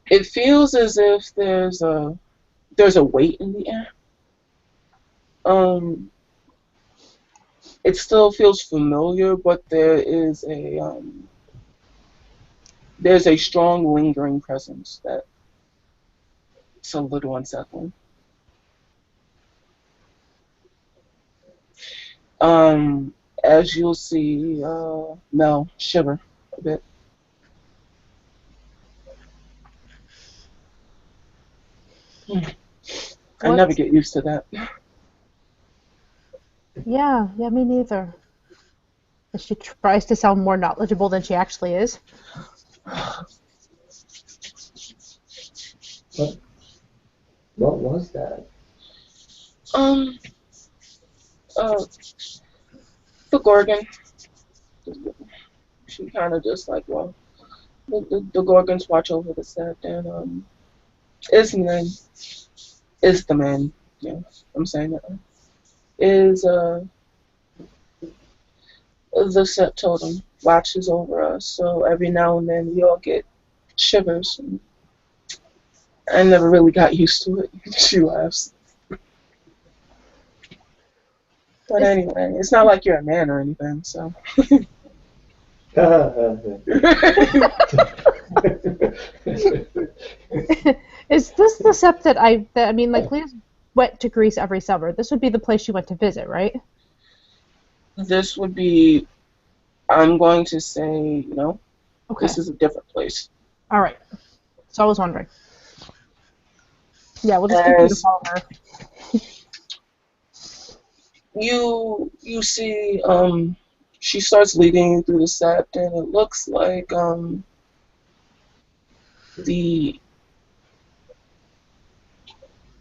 it feels as if there's a weight in the air. It still feels familiar, but there's a strong lingering presence that's a little unsettling. As you'll see, Mel shiver a bit. I never get used to that. Yeah, me neither. She tries to sound more knowledgeable than she actually is. What was that? The Gorgon. She kind of just like, well, the Gorgons watch over the set, and is the man. Yeah, I'm saying that. Is the set totem watches over us, so every now and then we all get shivers. And I never really got used to it. She laughs. But anyway, it's not like you're a man or anything, so. Is this the sept that I mean, like, Leah's went to Greece every summer. This would be the place she went to visit, right? This would be, I'm going to say, no. Okay. This is a different place. All right. So I was wondering. Yeah, we'll just continue to follow her. You see, she starts leading you through the sept, and it looks like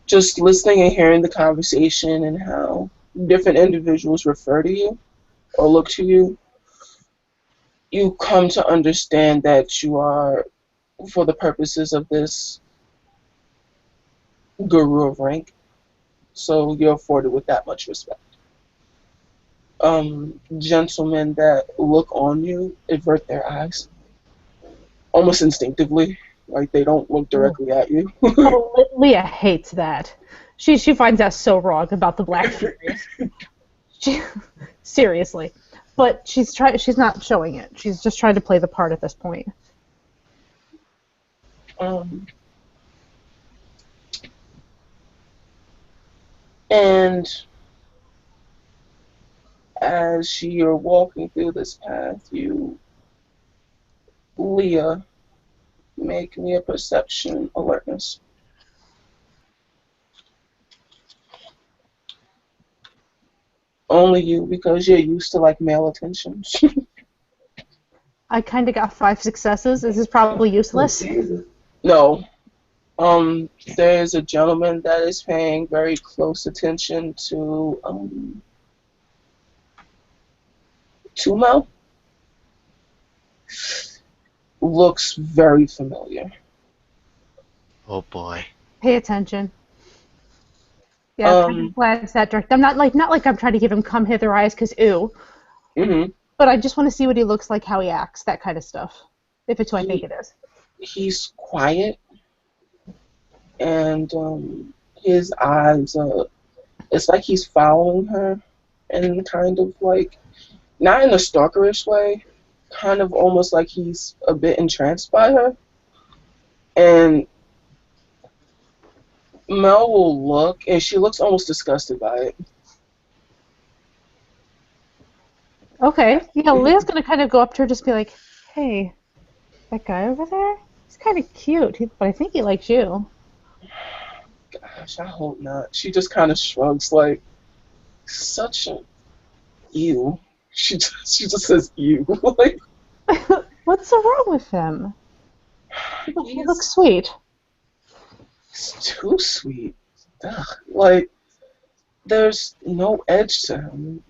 just listening and hearing the conversation and how different individuals refer to you or look to you, you come to understand that you are, for the purposes of this guru of rank, so you're afforded with that much respect. Gentlemen that look on you avert their eyes almost instinctively, like they don't look directly at you. Oh, Leah hates that. She finds that so wrong about the Black Furies. Seriously, but she's not showing it. She's just trying to play the part at this point. And as you're walking through this path, Leah, make me a perception alertness. Only you, because you're used to like male attention. I kind of got 5 successes. This is probably Oh, useless. Jesus. No. There's a gentleman that is paying very close attention to Mel. Looks very familiar. Oh boy. Pay attention. Yeah, kind of Um, glance that direction. I'm not like I'm trying to give him come hither eyes because ew, mhm. but I just want to see what he looks like, how he acts, that kind of stuff. If it's who I think He it is. he's quiet, and his eyes. It's like he's following her, and kind of like not in a stalkerish way, kind of almost like he's a bit entranced by her. And Mel will look, and she looks almost disgusted by it. Okay. Yeah, Leah's gonna kind of go up to her, just be like, "Hey, that guy over there? He's kind of cute, but I think he likes you." Gosh, I hope not. She just kind of shrugs, like such a ew. She just says ew. Like What's so wrong with him? He looks he's, sweet. he's too sweet. Ugh. Like there's no edge to him.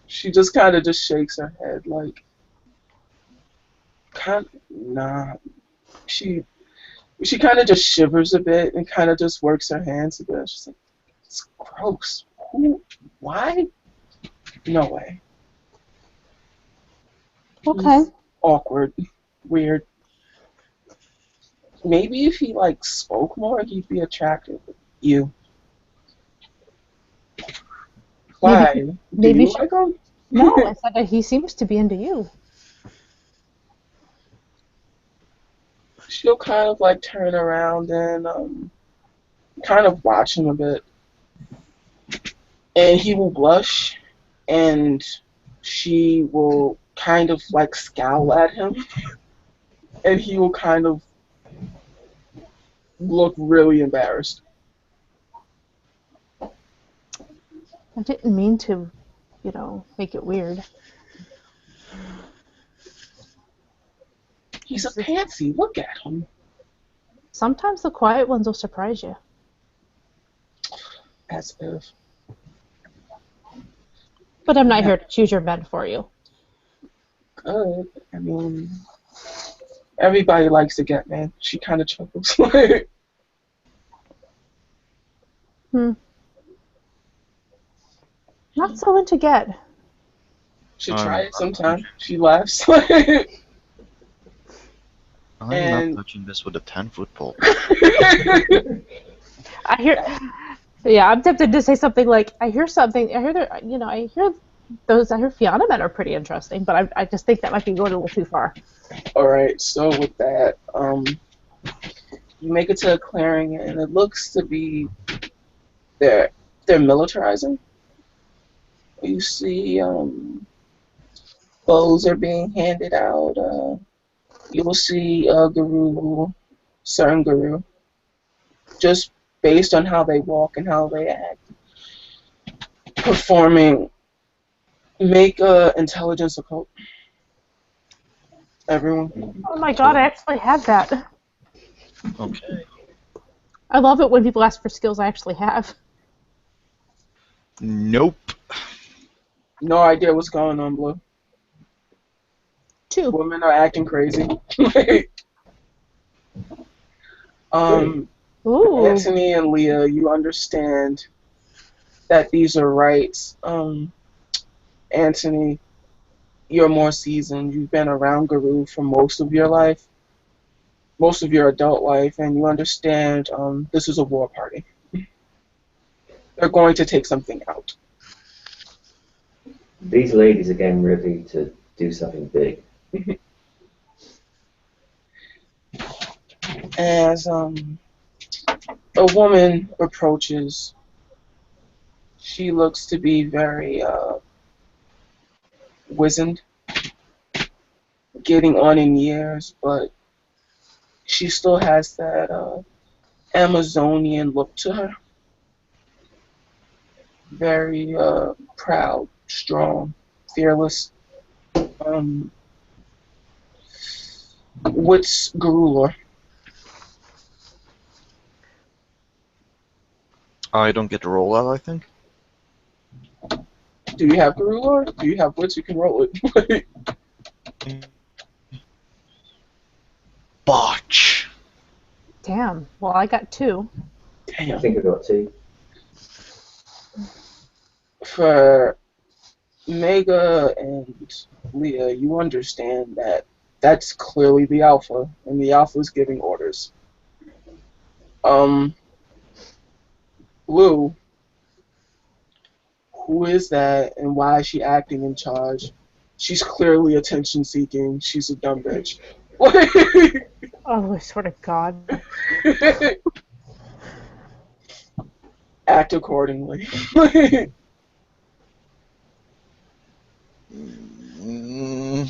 She just kind of just shakes her head, like kind nah. She she kind of just shivers a bit and kind of just works her hands a bit. She's like, it's gross. Who? Why? No way. Okay. He's awkward, weird. Maybe if he like spoke more, he'd be attractive. You. Why? Maybe Do maybe you she. like him? No, I said that he seems to be into you. She'll kind of like turn around and kind of watch him a bit, and he will blush, and she will kind of like scowl at him, and he will kind of look really embarrassed. I didn't mean to, make it weird. He's a It's just- pansy. Look at him. Sometimes the quiet ones will surprise you. As if. But I'm not Yeah, here to choose your men for you. good. I mean, everybody likes to get man. She kind of chuckles. Like, Hmm. Not so into get. should I'm try not it sometime. touching. She laughs. I'm not And touching this with a 10-foot pole. I hear. Yeah, I'm tempted to say something like, I hear something. I hear there. I hear those. I hear Fianna men are pretty interesting, but I just think that might be going a little too far. all right, so with that, you make it to a clearing, and it looks to be they're militarizing. You see, bows are being handed out. You will see a guru, certain guru, just based on how they walk and how they act, performing. Make a intelligence occult. Everyone. Oh my god, I actually have that. Okay. I love it when people ask for skills I actually have. Nope. No idea what's going on, Blue. 2. Women are acting crazy. um, Ooh. Anthony and Leah, you understand that these are rights. Anthony, you're more seasoned. You've been around Guru for most of your life, most of your adult life, and you understand this is a war party. They're going to take something out. These ladies are getting ready to do something big. As a woman approaches, she looks to be very wizened, getting on in years, but she still has that Amazonian look to her. very proud, strong, fearless. Um, what's Garulor? I don't get to roll that, I think. Do you have Garulor? Do you have wits? You can roll it. Botch. Damn. Well, I got 2. I Damn. think I got 2. For Mega and Leah, you understand that that's clearly the Alpha, and the Alpha is giving orders. Um, Blue, who is that, and why is she acting in charge? She's clearly attention seeking. She's a dumb bitch. Oh, I swear to God. Act accordingly. Mm,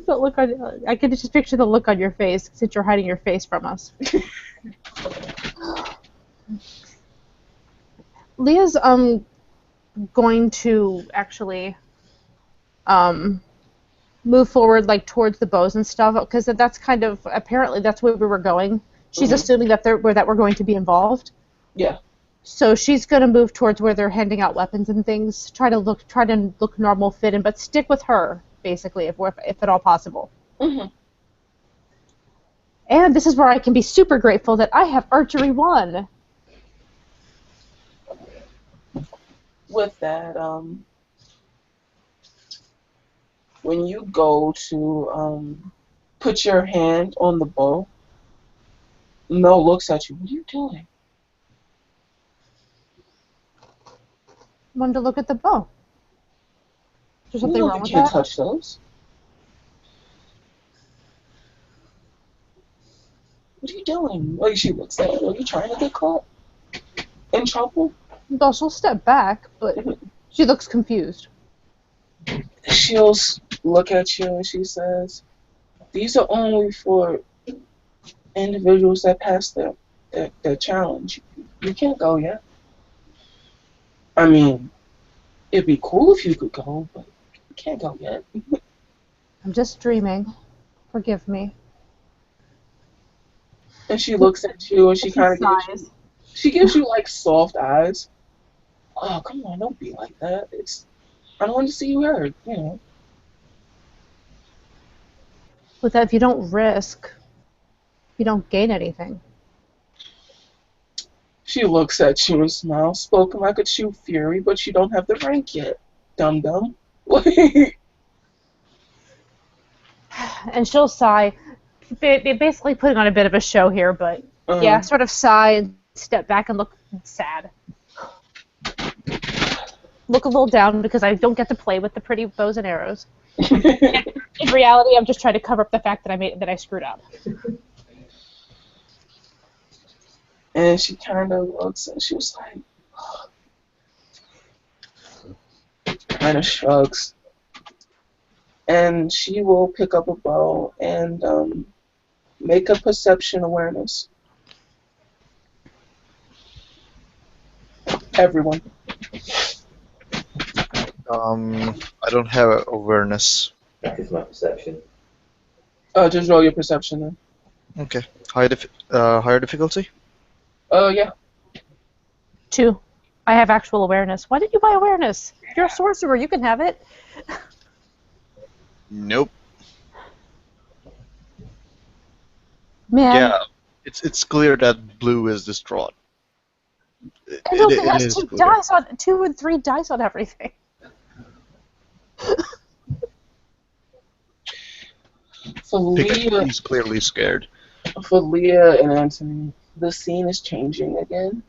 The look on, I can just picture the look on your face since you're hiding your face from us. Leah's going to actually move forward like towards the bows and stuff because that's kind of apparently that's where we were going. She's assuming that we're going to be involved. Yeah. So she's going to move towards where they're handing out weapons and things. Try to look normal, fit in, but stick with her basically if at all possible. Mm-hmm. And this is where I can be super grateful that I have archery 1. With that, when you go to put your hand on the bow, Mel looks at you. What are you doing? Wanted to look at the bow. Is there something You know wrong you with can't that? touch those. What are you doing? Like she looks at you. Are you trying to get caught? In trouble? Well, she'll step back, but she looks confused. She'll look at you and she says, "These are only for individuals that pass their challenge. You can't go yet. I mean, it'd be cool if you could go, but you can't go yet." I'm just dreaming. Forgive me. And she looks at you and she kind of sighs. she gives you like soft eyes. Oh, come on, don't be like that. I don't want to see you hurt, you know. With that, if you don't risk, you don't gain anything. She looks at you and smiles, spoken like a true fury, but you don't have the rank yet, dum dum. And she'll sigh, basically putting on a bit of a show here, but yeah, sort of sigh and step back and look sad. Look a little down because I don't get to play with the pretty bows and arrows. In reality, I'm just trying to cover up the fact that I screwed up. And she kind of looks and she was like, kind of shrugs. And she will pick up a bow and make a perception awareness. Everyone. I don't have awareness. That is my perception. Just roll your perception then. Okay. Higher difficulty? Yeah. 2. I have actual awareness. Why did you buy awareness? You're a sorcerer. You can have it. Nope. Man. Yeah, it's clear that Blue is distraught. It only It has is 2 clear. dice on 2 and 3 dice on everything. He's clearly scared. For Leah and Anthony, the scene is changing again.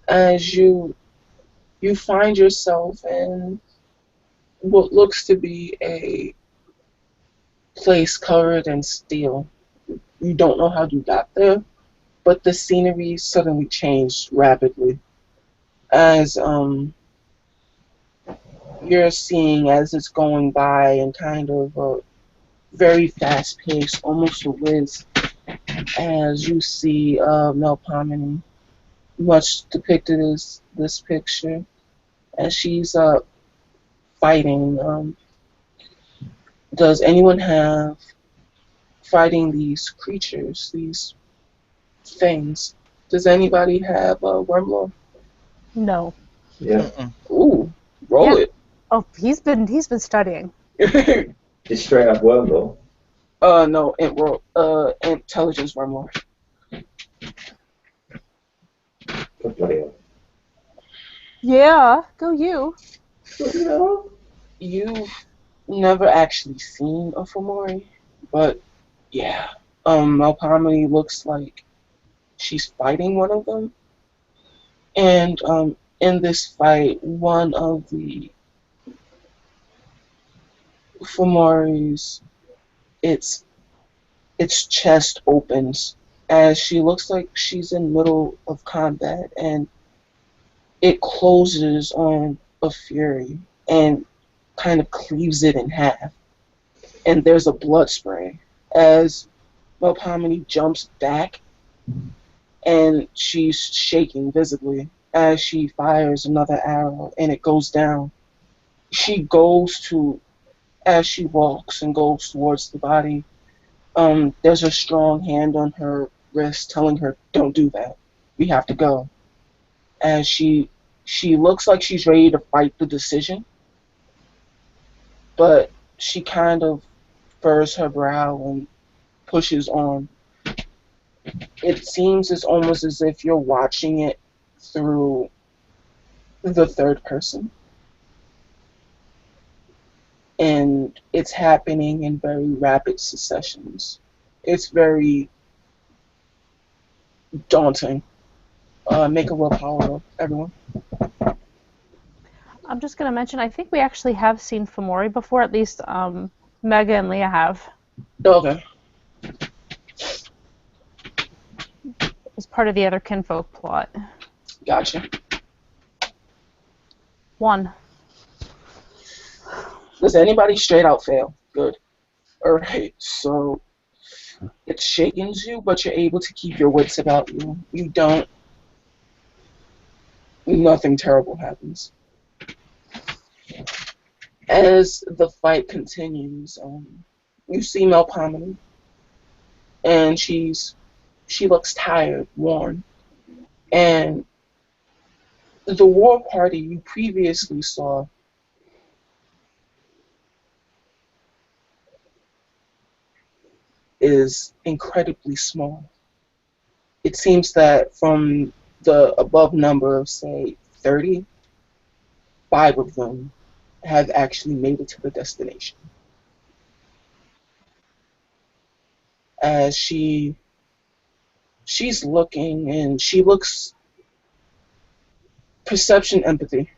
As you find yourself in what looks to be a place covered in steel. You don't know how you got there, but the scenery suddenly changed rapidly. As you're seeing as it's going by and kind of very fast paced, almost a whiz. as you see Melpomene, much depicted as this picture, as she's fighting. Does anyone have fighting these creatures, these things? Does anybody have a wormlore? No. Yeah. Ooh, roll Yeah. Oh, he's been studying. it. Just straight up wormlore. No, intelligence wormlore. Oh, bloody hell. Yeah, go you. Bloody hell. You've never actually seen a Fomori, but yeah. Melpomene looks like she's fighting one of them. And in this fight, one of the Fomori's its chest opens as she looks like she's in middle of combat, and it closes on a Fury and kind of cleaves it in half. And there's a blood spray as Melpomene jumps back, and she's shaking visibly as she fires another arrow, and it goes down. She goes to, as she walks and goes towards the body, there's a strong hand on her wrist telling her, "Don't do that. We have to go." As she looks like she's ready to fight the decision, but she kind of furrows her brow and pushes on. It seems it's almost as if you're watching it through the third person, and it's happening in very rapid successions. It's very daunting. Make a willpower roll, everyone. I'm just going to mention, I think we actually have seen Fomori before, at least Mega and Leah have. Okay. As part of the other kinfolk plot. Gotcha. 1. Does anybody straight out fail? Good. Alright, so it shakens you, but you're able to keep your wits about you. You don't. Nothing terrible happens. As the fight continues, you see Melpomene, and she looks tired, worn, and the war party you previously saw is incredibly small. It seems that from the above number of, say, 30, 5 of them have actually made it to the destination. As she's looking, and she looks perception, empathy.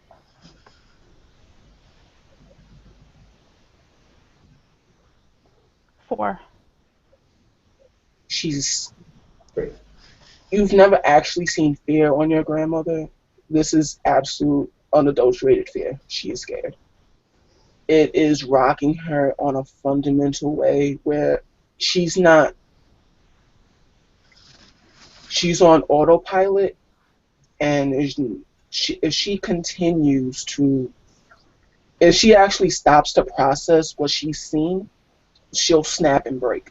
4. You've never actually seen fear on your grandmother. This is absolute unadulterated fear. She is scared. It is rocking her on a fundamental way where she's not. She's on autopilot, and if she continues to, if she actually stops to process what she's seen, she'll snap and break.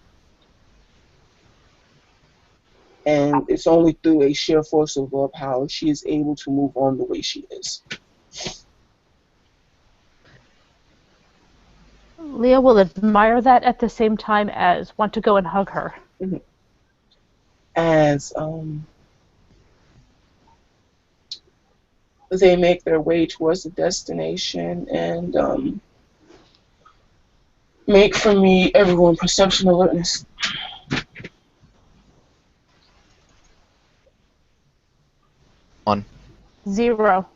And it's only through a sheer force of willpower she is able to move on the way she is. Leah will admire that at the same time as want to go and hug her. Mm-hmm. As they make their way towards the destination, and make for me, everyone, perception alertness. 1. 0.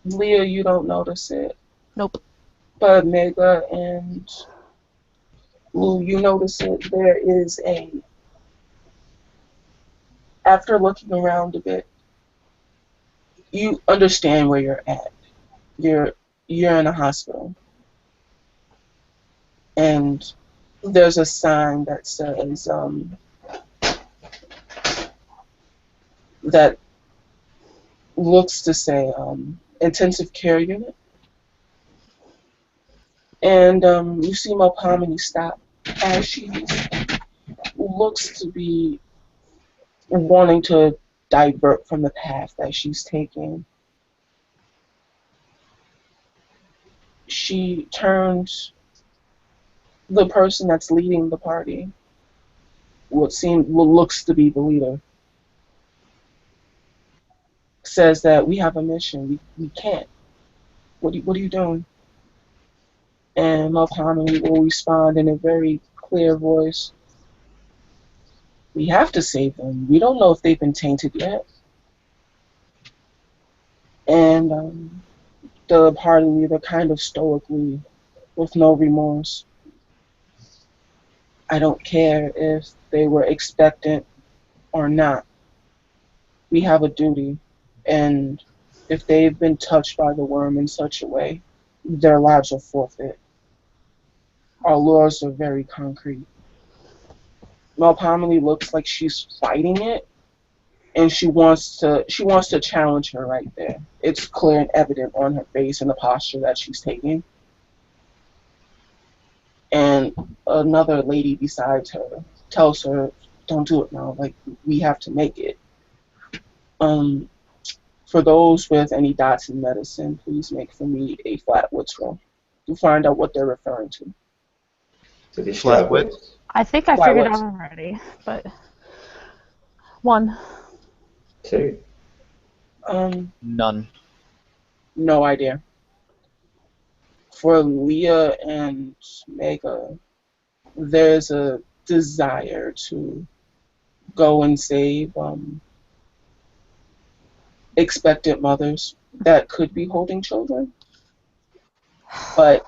Leah, you don't notice it, Nope. but Mega and Lou, you notice it. There is after looking around a bit, you understand where you're at. You're in a hospital, and there's a sign that says that looks to say intensive care unit. And you see Melpomene stop as she looks to be wanting to divert from the path that she's taking. She turns the person that's leading the party, what looks to be the leader, says that we have a mission. We can't. What are you doing? And Melpomene will respond in a very clear voice. We have to save them. We don't know if they've been tainted yet. And the party leader kind of stoically, with no remorse. I don't care if they were expectant or not. We have a duty. And if they've been touched by the worm in such a way, their lives are forfeit. Our laws are very concrete. Melpomene looks like she's fighting it, and she wants to challenge her right there. It's clear and evident on her face and the posture that she's taking. And another lady besides her tells her, "Don't do it now. Like, we have to make it." Um, for those with any dots in medicine, please make for me a flatwoods roll to find out what they're referring to. So this Flatwit? I think I figured out already, but 1. 2. None. No idea. For Leah and Mega, there's a desire to go and save expectant mothers that could be holding children, but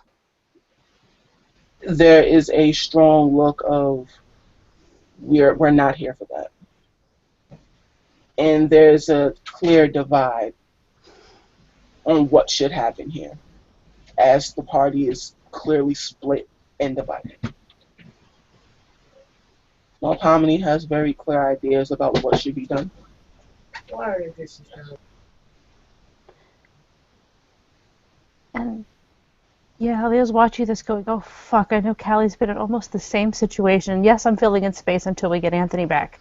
there is a strong look of we're not here for that, and there's a clear divide on what should happen here, as the party is clearly split and divided. Melpomene has very clear ideas about what should be done. And yeah, Leo's watching this going, oh fuck, I know Callie's been in almost the same situation. Yes, I'm filling in space until we get Anthony back.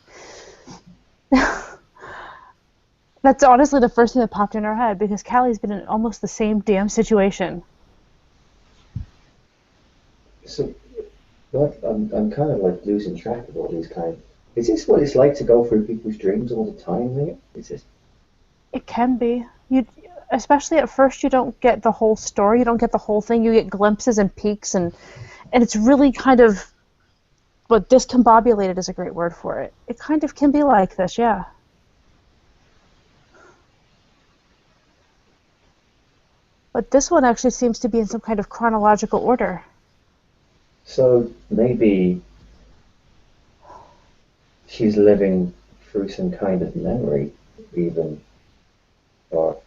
That's honestly the first thing that popped in her head, because Callie's been in almost the same damn situation. So, what, I'm kind of like losing track of all these kind. Is this what it's like to go through people's dreams all the time, Leah? Is this? It can be. Especially at first, you don't get the whole story. You don't get the whole thing. You get glimpses and peeks, and it's really kind of, but discombobulated is a great word for it. It kind of can be like this, yeah. But this one actually seems to be in some kind of chronological order. So maybe she's living through some kind of memory, even, or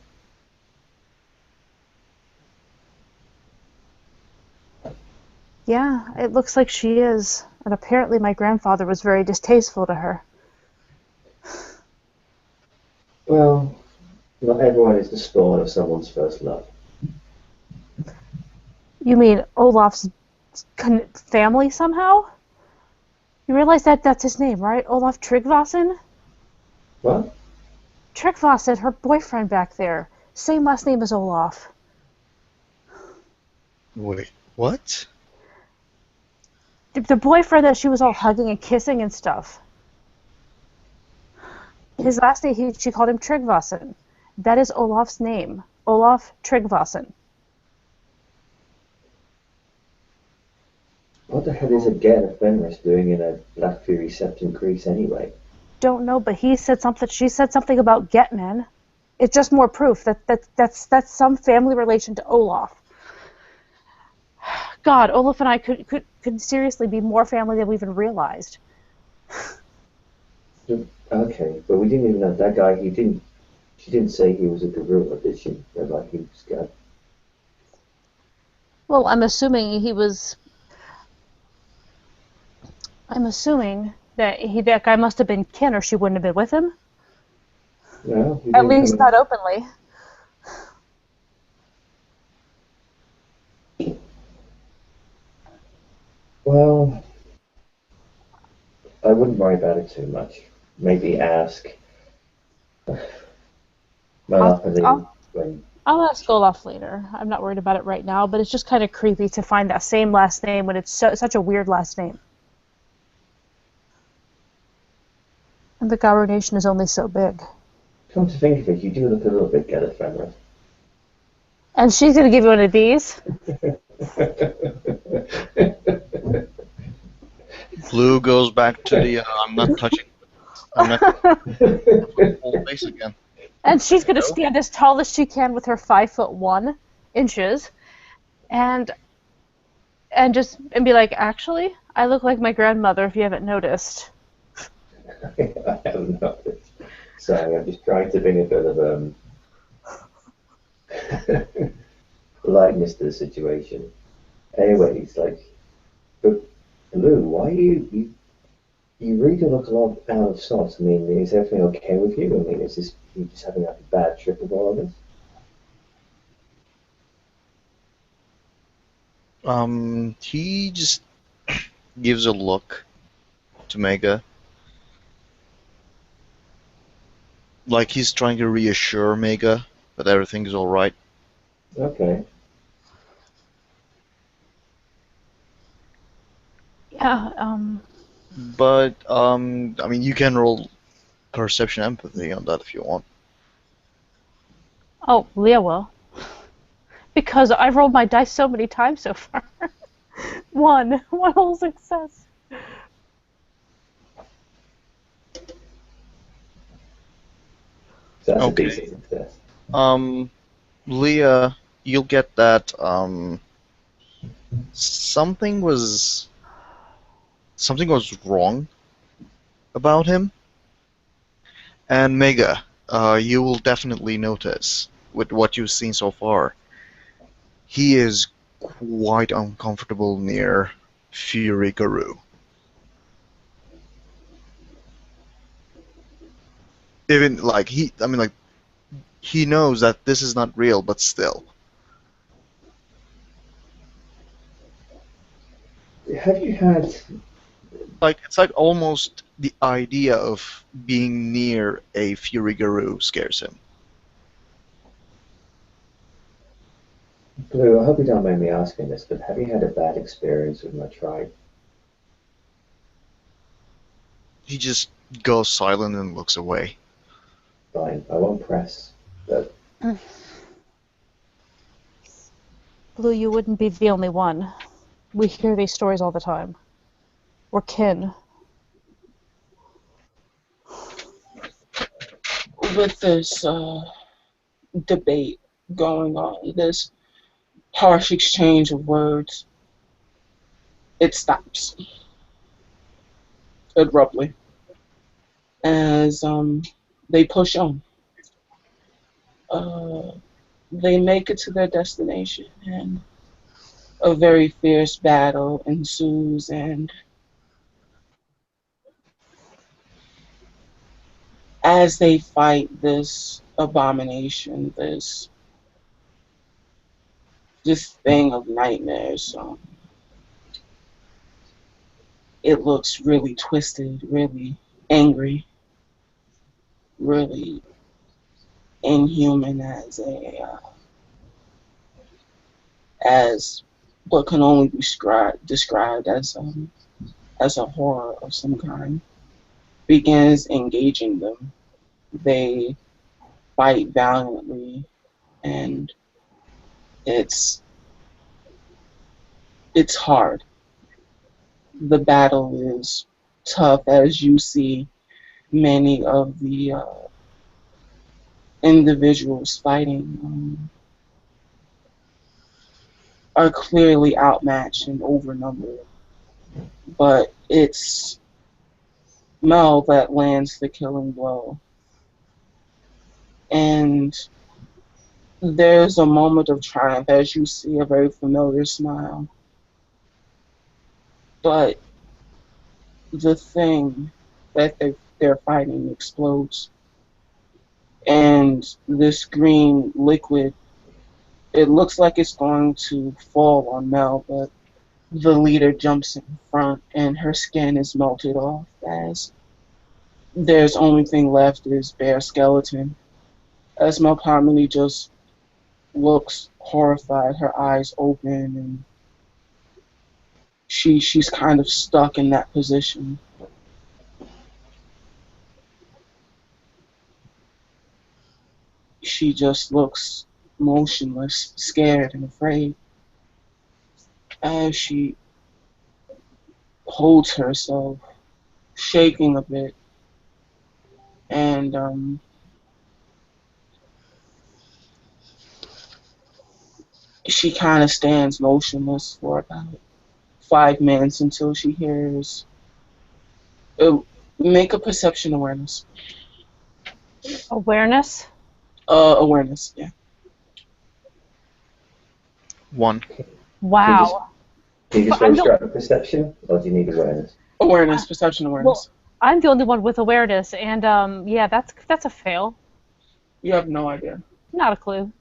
Yeah, it looks like she is. And apparently my grandfather was very distasteful to her. well, not everyone is the spawn of someone's first love. You mean Olaf's family somehow? You realize that that's his name, right? Olaf Tryggvason? What? Tryggvason, her boyfriend back there. Same last name as Olaf. Wait, what? The boyfriend that she was all hugging and kissing and stuff. His last name, she called him Tryggvason. That is Olaf's name. Olaf Tryggvason. What the hell is a Gerda Fenris doing in a Black Fury Septim Crease anyway? Don't know, but she said something about Getman. It's just more proof that's some family relation to Olaf. God, Olaf and I could seriously be more family than we even realized. Okay, but we didn't even know that guy. She didn't say he was a gorilla, did she? Like he was got. Well, I'm assuming that that guy must have been kin, or she wouldn't have been with him. No, you At didn't least come not openly. in. Well, I wouldn't worry about it too much. Maybe ask I'll, Monopoly I'll, when. I'll ask Olaf later. I'm not worried about it right now, but it's just kind of creepy to find that same last name when it's such a weird last name. And the Garu Nation is only so big. Come to think of it, you do look a little bit Gallifreyan. And she's going to give you one of these. Blue goes back to the I'm not touching. I'm not full face again. And she's going to No. stand as tall as she can with her 5'1" and and be like, actually, I look like my grandmother if you haven't noticed. I haven't noticed. Sorry, I'm just trying to bring a bit of lightness to the situation. Anyways, like, but Lou, why you really do look a lot out of sorts. I mean, is everything okay with you? I mean, is this you just having like a bad trip with all of this? He just gives a look to Mega, like he's trying to reassure Mega that everything is all right. Okay. Yeah, But I mean, you can roll perception empathy on that if you want. oh, Leah will. Because I've rolled my dice so many times so far. One whole success. So that's a Okay. decent success. Leah, you'll get that something was wrong about him. And Mega, you will definitely notice with what you've seen so far, he is quite uncomfortable near Fury Guru. Even like he knows that this is not real, but still. Have you had? Like it's like almost the idea of being near a Fury Guru scares him. Blue, I hope you don't mind me asking this, but have you had a bad experience with my tribe? He just goes silent and looks away. Fine, I won't press. But Blue, you wouldn't be the only one. We hear these stories all the time. We're kin. With this debate going on, this harsh exchange of words, it stops abruptly as they push on. Uh, they make it to their destination, and a very fierce battle ensues. And as they fight this abomination, this thing of nightmares, it looks really twisted, really angry, really inhuman as what can only be described as a horror of some kind begins engaging them. They fight valiantly, and it's it's hard. The battle is tough, as you see many of the individuals fighting are clearly outmatched and overnumbered. But it's Mel that lands the killing blow. And there's a moment of triumph as you see a very familiar smile. But the thing that they're fighting explodes. and this green liquid, it looks like it's going to fall on Mel, but the leader jumps in front and her skin is melted off as there's only thing left is bare skeleton. As Melpomene just looks horrified, her eyes open, and she's kind of stuck in that position. She just looks motionless, scared and afraid as she holds herself, shaking a bit, and she kind of stands motionless for about 5 minutes until she hears. Uh, Make a perception awareness. Awareness? Awareness, yeah. 1. Wow. Do you just I'm go the- straight to perception, or do you need awareness? Awareness, perception awareness. Well, I'm the only one with awareness, and yeah, that's a fail. You have no idea. Not a clue.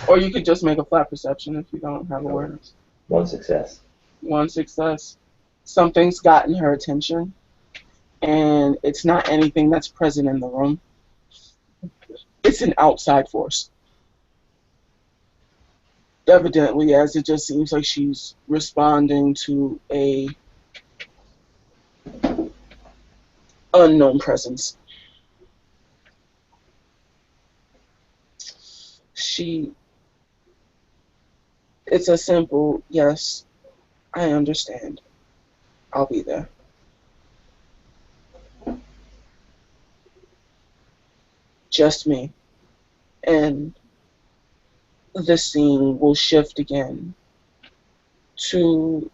Or you could just make a flat perception if you don't have awareness. One success. One success. Something's gotten her attention, and it's not anything that's present in the room. It's an outside force. Evidently, as it just seems like she's responding to a unknown presence. It's a simple, yes, I understand. I'll be there. Just me. And the scene will shift again to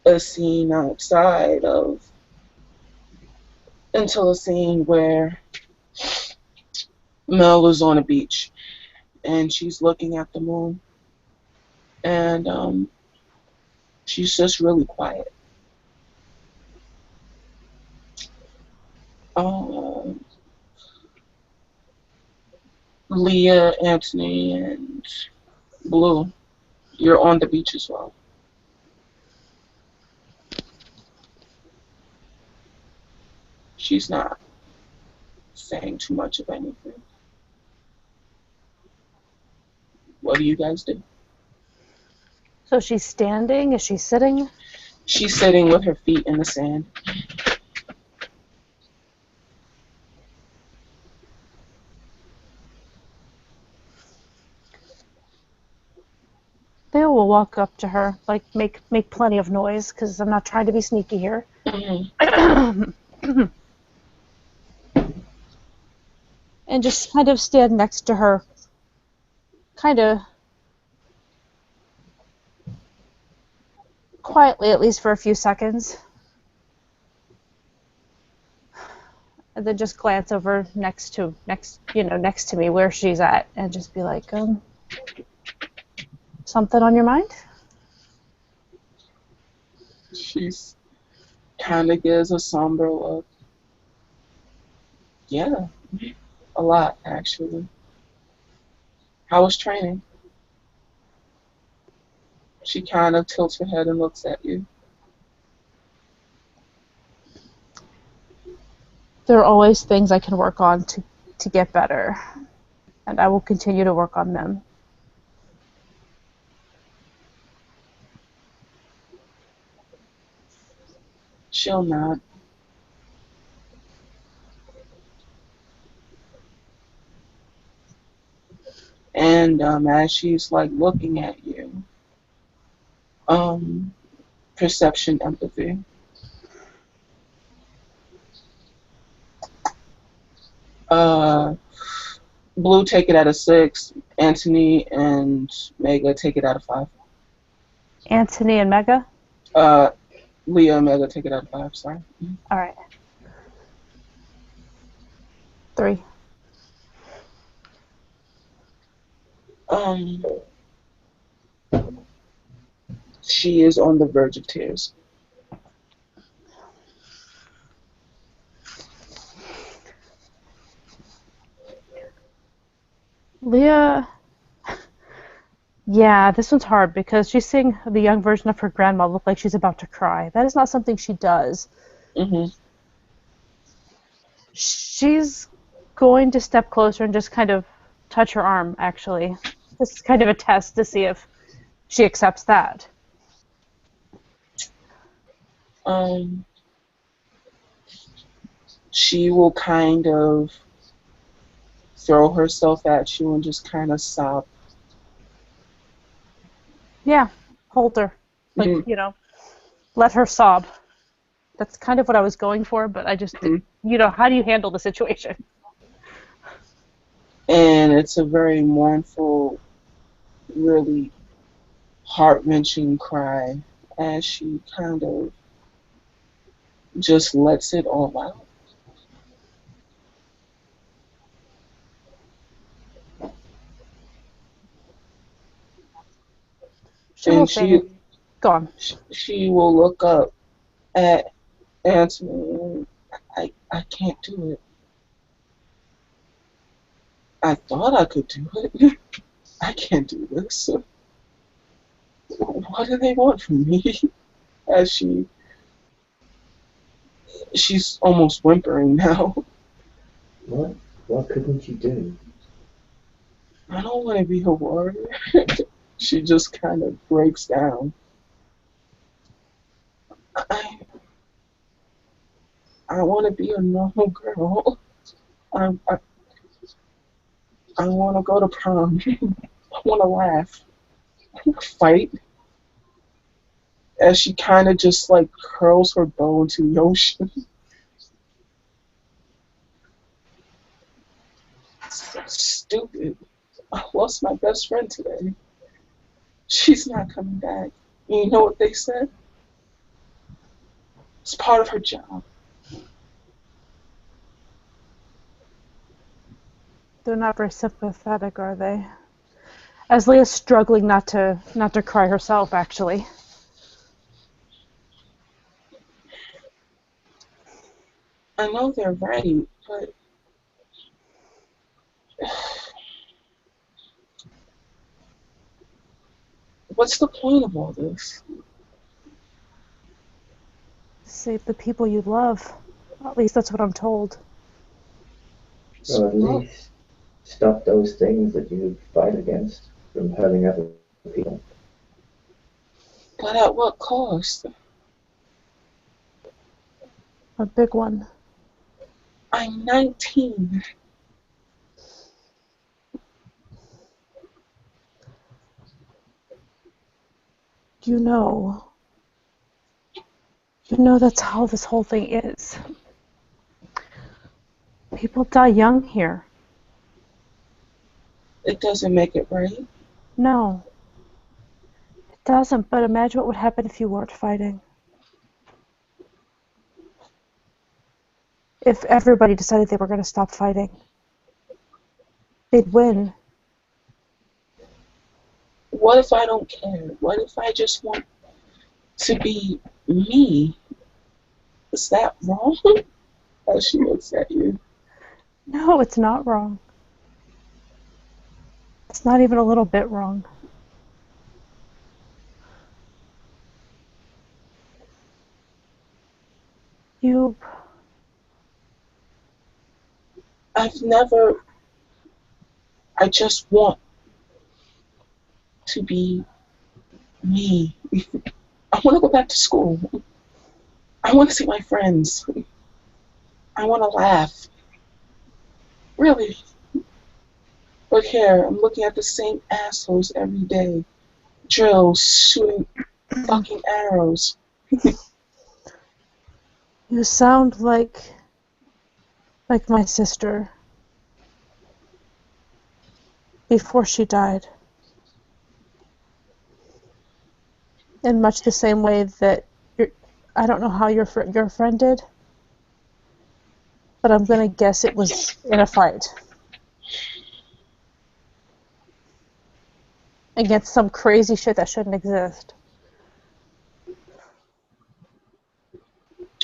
a scene outside of, until a scene where Mel is on a beach and she's looking at the moon, and she's just really quiet. Um, Leah, Anthony, and Blue, you're on the beach as well. She's not saying too much of anything. What do you guys do? So she's standing? Is she sitting? She's sitting with her feet in the sand. Theo will walk up to her, like make plenty of noise, because I'm not trying to be sneaky here. Mm-hmm. And just kind of stand next to her, kind of quietly, at least for a few seconds, and then just glance over next to me where she's at, and just be like, something on your mind? She's kind of gives a somber look. Yeah, a lot actually. How was training? She kind of tilts her head and looks at you. There are always things I can work on to get better, and I will continue to work on them. She'll nod. And as she's like looking at you, um, perception, empathy. Uh, Blue take it out of 6. Anthony and Mega take it out of 5. Anthony and Mega? Leah and Mega take it out of 5. Sorry. All right. 3. She is on the verge of tears. Yeah, this one's hard because she's seeing the young version of her grandma look like she's about to cry. That is not something she does. Hmm. She's going to step closer and just kind of touch her arm, actually. This is kind of a test to see if she accepts that. Um, she will kind of throw herself at you and just kind of sob. Yeah, hold her. Like, Mhm. let her sob. That's kind of what I was going for, but I just, how do you handle the situation? And it's a very mournful, really heart-wrenching cry as she kind of just lets it all out. She will And say, go on. she will look up at Anthony and I can't do it. I thought I could do it. I can't do this. What do they want from me? As she's almost whimpering now. What? What couldn't you do? I don't want to be a warrior. She just kind of breaks down. I I want to be a normal girl. I I, I want to go to prom. I want to laugh, fight. As she kind of just like curls her bow into the ocean. So stupid. I lost my best friend today. She's not coming back. You know what they said? It's part of her job. They're not very sympathetic, are they? As Leah's struggling not to cry herself, actually. I know they're right, but what's the point of all this? Save the people you love. At least that's what I'm told. Or at Well, least stop those things that you fight against from hurting other people. but at what cost? A big one. I'm 19. You know. You know that's how this whole thing is. People die young here. It doesn't make it right. No, it doesn't, but imagine what would happen if you weren't fighting. If everybody decided they were going to stop fighting, they'd win. What if I don't care? What if I just want to be me? Is that wrong? As she looks at you. No, it's not wrong. It's not even a little bit wrong. You, I've never, I just want to be me. I want to go back to school. I want to see my friends. I want to laugh. Really. But here, I'm looking at the same assholes every day. Drills, shooting fucking arrows. you sound like my sister before she died. In much the same way that I don't know how your friend did, but I'm gonna guess it was in a fight against some crazy shit that shouldn't exist.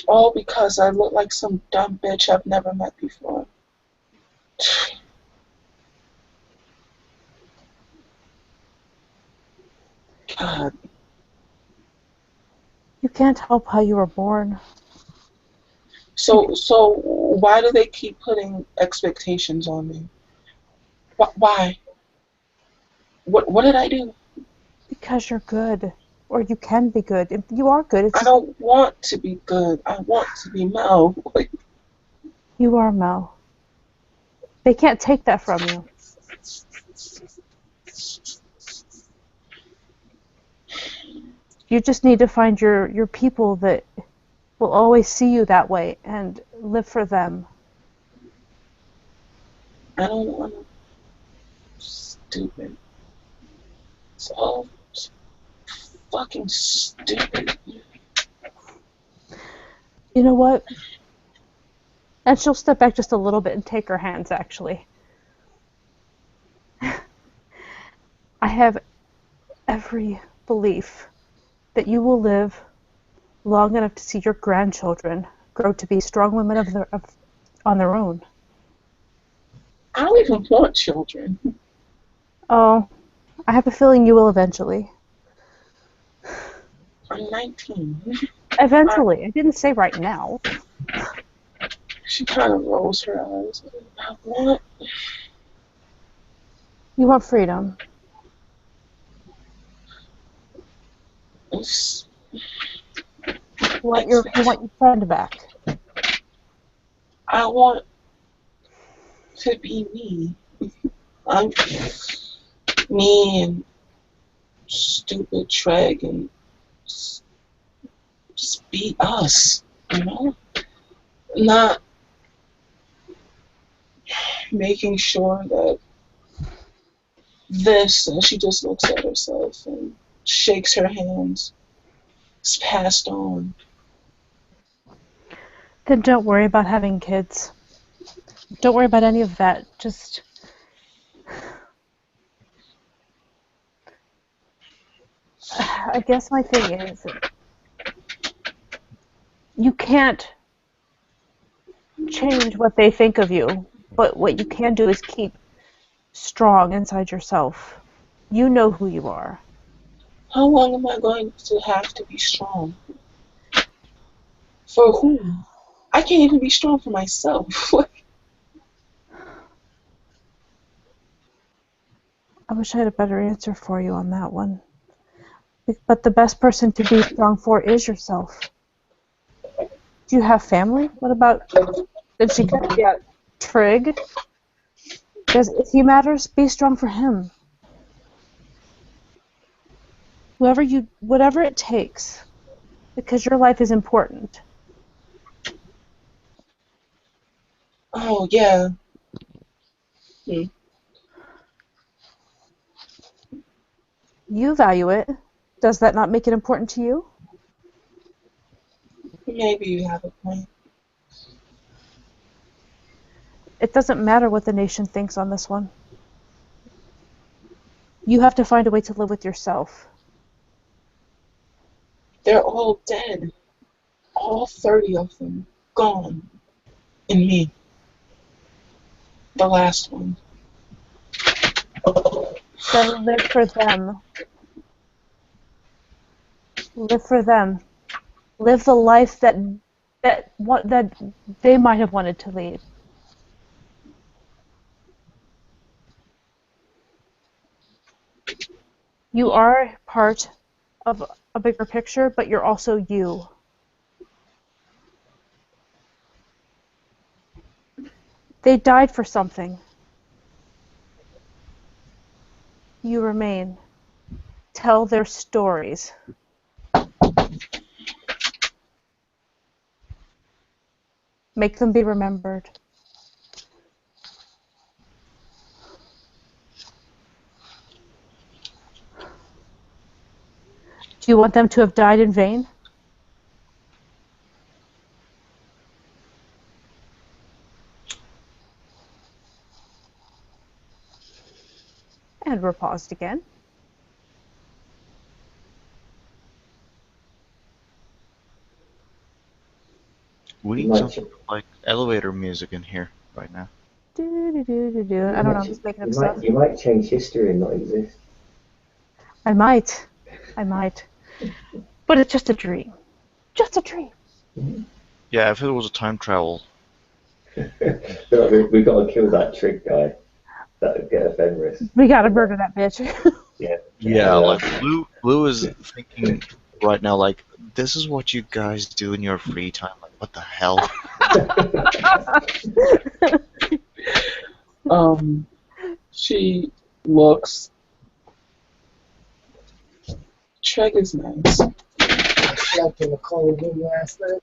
All because I look like some dumb bitch I've never met before. God. You can't help how you were born. So why do they keep putting expectations on me? Why? What did I do? Because you're good. Or you can be good. If you are good, it's I just don't want to be good. I want to be Mel. Like, you are Mel. They can't take that from you. You just need to find your people that will always see you that way and live for them. I don't want to. Stupid. It's all fucking stupid. You know what? And she'll step back just a little bit and take her hands, actually. I have every belief that you will live long enough to see your grandchildren grow to be strong women on their own. I don't even want children. Oh, I have a feeling you will eventually. I'm 19. Eventually. I didn't say right now. She kind of rolls her eyes. I want. You want freedom. It's, You want your friend back. I want to be me. I'm me and stupid Treg and just be us, you know? Not making sure that this, and she just looks at herself and shakes her hands, is passed on. Then don't worry about having kids. Don't worry about any of that. Just I guess my thing is you can't change what they think of you, but what you can do is keep strong inside yourself. You know who you are. How long am I going to have to be strong? For whom? I can't even be strong for myself. I wish I had a better answer for you on that one. But the best person to be strong for is yourself. Do you have family? What about, did she cut you out? Trig? If he matters, be strong for him. Whatever it takes, because your life is important. Oh, yeah. Hmm. You value it. Does that not make it important to you? Maybe you have a point. It doesn't matter what the nation thinks on this one. You have to find a way to live with yourself. They're all dead. All 30 of them. Gone. And me. The last one. Then live for them. Live for them. Live the life that they might have wanted to lead. You are part of a bigger picture, but you're also you. They died for something. You remain. Tell their stories. Make them be remembered. Do you want them to have died in vain? And we're paused again. We need some sort of like elevator music in here right now. I don't know, I'm just making up stuff. You might change history and not exist. I might. I might. But it's just a dream. Just a dream. Yeah, if it was a time travel. We've got to kill that trick guy. That would get a Fenris. We gotta murder that bitch. Yeah. Yeah, like Blue is thinking right now, like, this is what you guys do in your free time. Like, what the hell? She looks. Treg is nice. I slept in the cold room last night.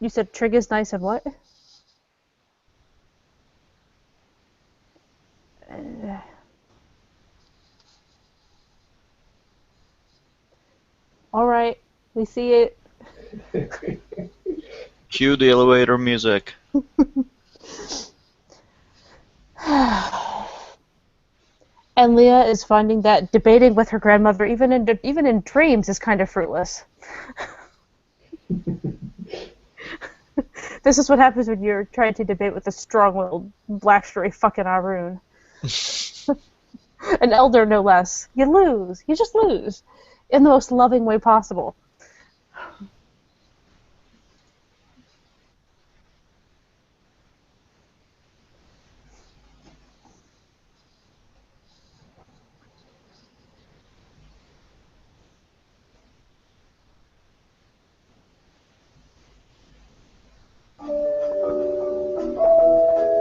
You said Trig is nice and what? Alright, we see it. Cue the elevator music. And Leah is finding that debating with her grandmother, even in dreams, is kind of fruitless. This is what happens when you're trying to debate with a strong-willed black stray fucking Arun. An elder, no less. You lose. You just lose. In the most loving way possible.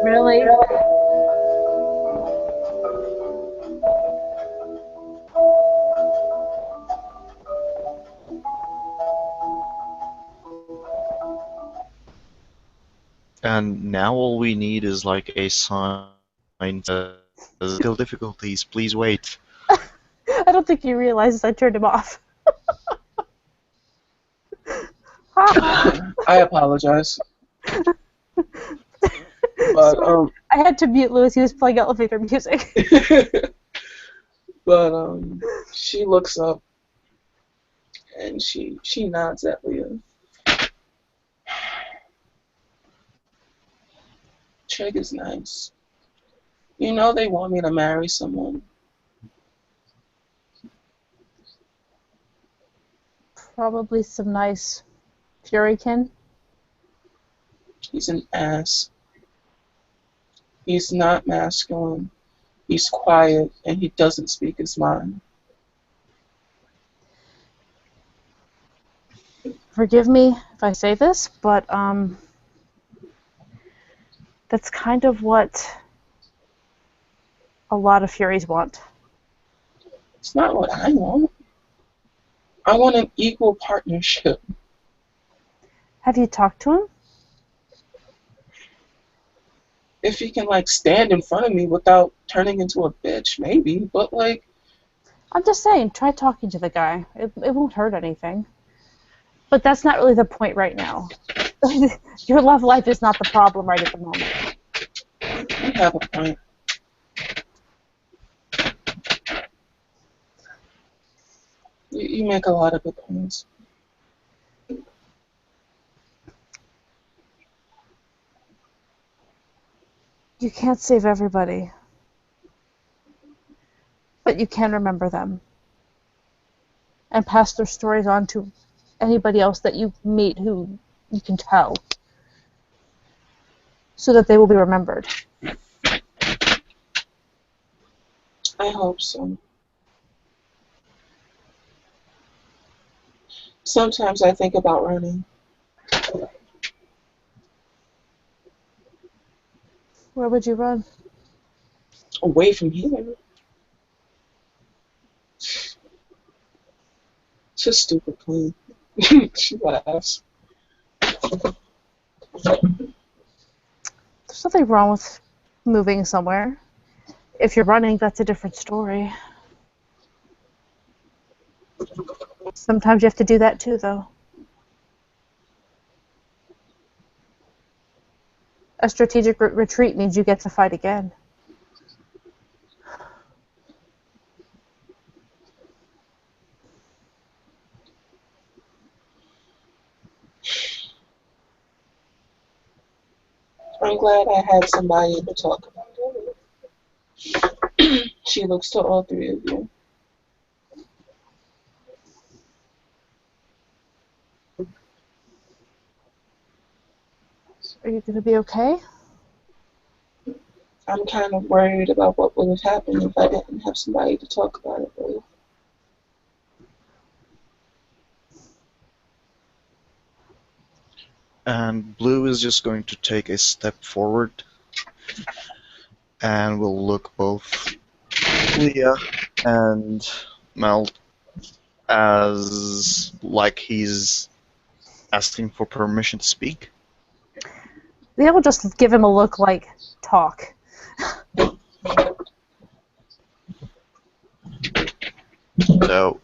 Really? And now all we need is like a sign that says, "Skill difficulties, please wait." I don't think he realizes I turned him off. I apologize. But I had to mute Lewis. He was playing elevator music. but she looks up and she nods at Leah. Treg is nice. You know they want me to marry someone. Probably some nice Furykin. He's an ass. He's not masculine. He's quiet and he doesn't speak his mind. Forgive me if I say this, but that's kind of what a lot of Furies want. It's not what I want. I want an equal partnership. Have you talked to him? If he can like stand in front of me without turning into a bitch, maybe. But like, I'm just saying, try talking to the guy. It won't hurt anything. But that's not really the point right now. Your love life is not the problem right at the moment. you have a point. You make a lot of good points. You can't save everybody. But you can remember them. And pass their stories on to anybody else that you meet who you can tell. So that they will be remembered. I hope so. Sometimes I think about running. Where would you run? Away from here. It's a stupid plan. She laughs. There's nothing wrong with moving somewhere. If you're running, that's a different story. Sometimes you have to do that too, though. A strategic retreat means you get to fight again. I'm glad I had somebody to talk about it. She looks to all three of you. gonna be okay? I'm kind of worried about what would have happened if I didn't have somebody to talk about it with. And Blue is just going to take a step forward and will look both Leah and Mel as like he's asking for permission to speak. Leah will just give him a look like, talk. So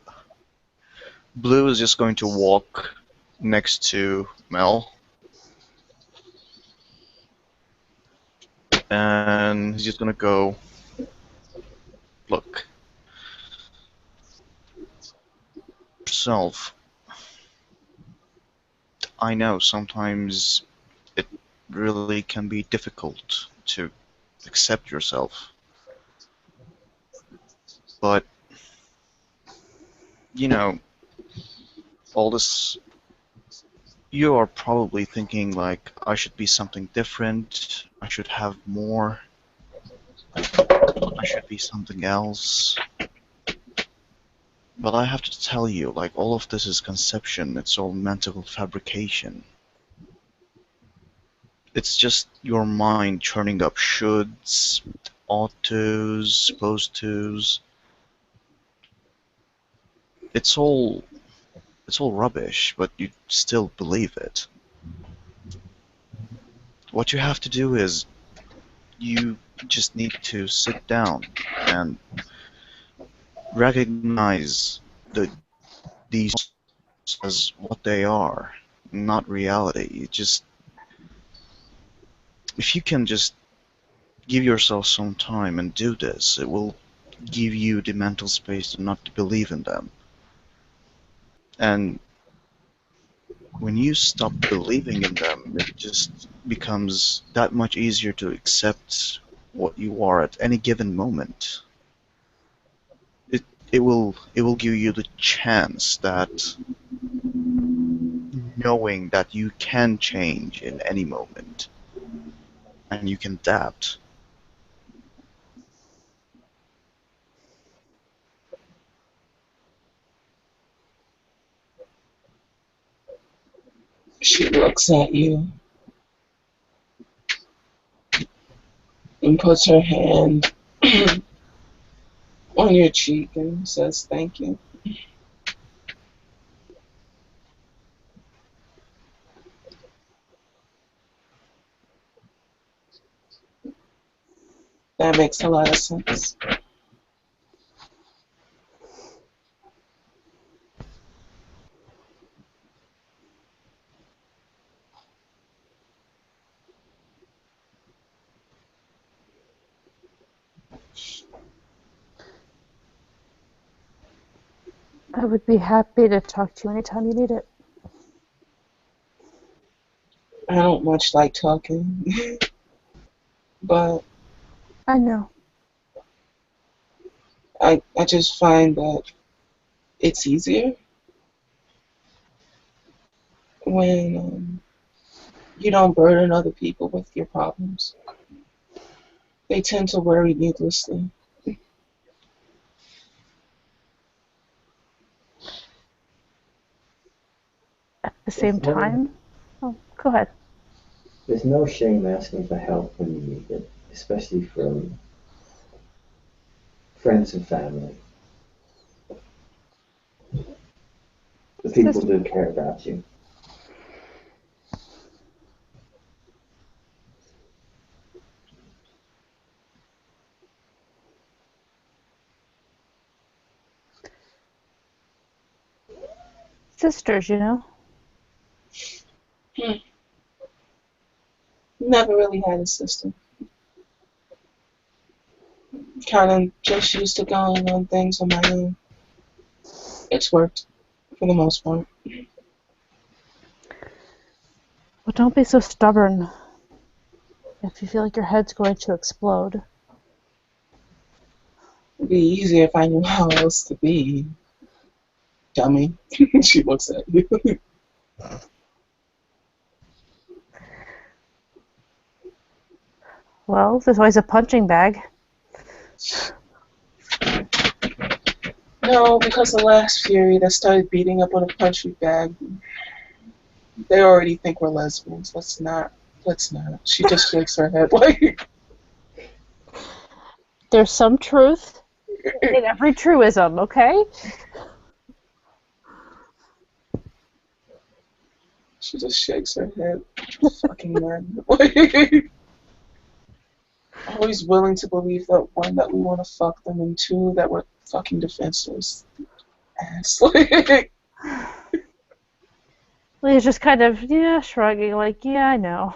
Blue is just going to walk next to Mel. And he's just gonna go, look, self, I know sometimes it really can be difficult to accept yourself. But, you know, all this, you are probably thinking like, I should be something different, I should have more, I should be something else. But I have to tell you, like, all of this is conception, it's all mental fabrication. It's just your mind churning up shoulds, ought tos, supposed tos. It's all rubbish, but you still believe it. What you have to do is you just need to sit down and recognize these as what they are, not reality. You just, if you can just give yourself some time and do this, it will give you the mental space to not believe in them. And when you stop believing in them, it just becomes that much easier to accept what you are at any given moment. It will give you the chance that knowing that you can change in any moment and you can adapt. She looks at you and puts her hand on your cheek and says thank you. That makes a lot of sense. I would be happy to talk to you anytime you need it. I don't much like talking, but I know. I just find that it's easier when you don't burden other people with your problems. They tend to worry needlessly. At the same time, oh, go ahead. There's no shame asking for help when you need it, especially from friends and family. The people Sister, do care about you. sisters, you know. Hmm. Never really had a sister. Kind of just used to going on things on my own. It's worked for the most part. Well, don't be so stubborn. If you feel like your head's going to explode. It'd be easier if I knew how else to be. Dummy. She looks at you. Well, there's always a punching bag. No, because the last Fury that started beating up on a punching bag, they already think we're lesbians. Let's not. She just shakes her head like. There's some truth in every truism, okay? She just shakes her head. Fucking man. Always willing to believe that one, that we want to fuck them, and two, that we're fucking defenseless. Ass. Leah's just kind of, shrugging, like, yeah, I know.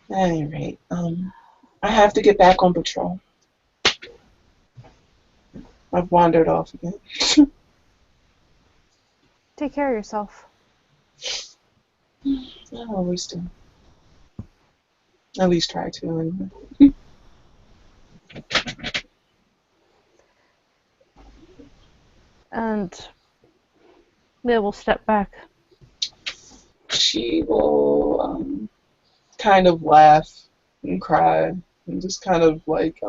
At any rate, I have to get back on patrol. I've wandered off again. Take care of yourself. I always do. At least try to, anyway. And Leah will step back. She will kind of laugh and cry and just kind of like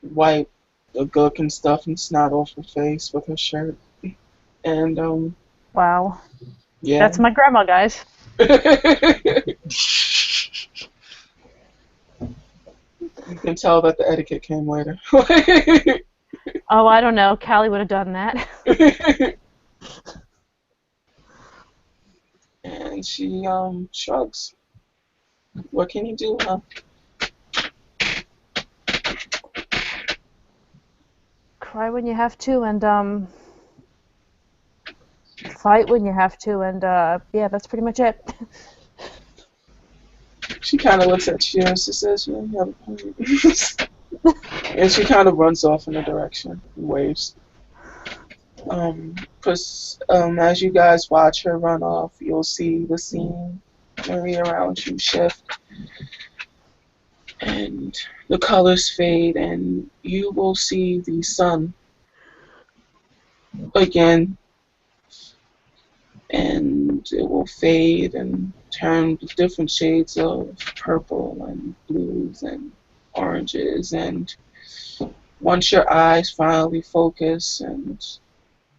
wipe the gook and stuff and snot off her face with her shirt. And Wow. yeah. That's my grandma, guys. You can tell that the etiquette came later. Oh, I don't know. Callie would have done that. And she shrugs. What can you do, huh? Cry when you have to, and fight when you have to, and yeah, that's pretty much it. She kind of looks at you and she says, "Yeah, you have a point." And she kind of runs off in a direction and waves. As you guys watch her run off, you'll see the scene around you shift, and the colors fade, and you will see the sun again, and it will fade and turn to different shades of purple and blues and oranges, and once your eyes finally focus and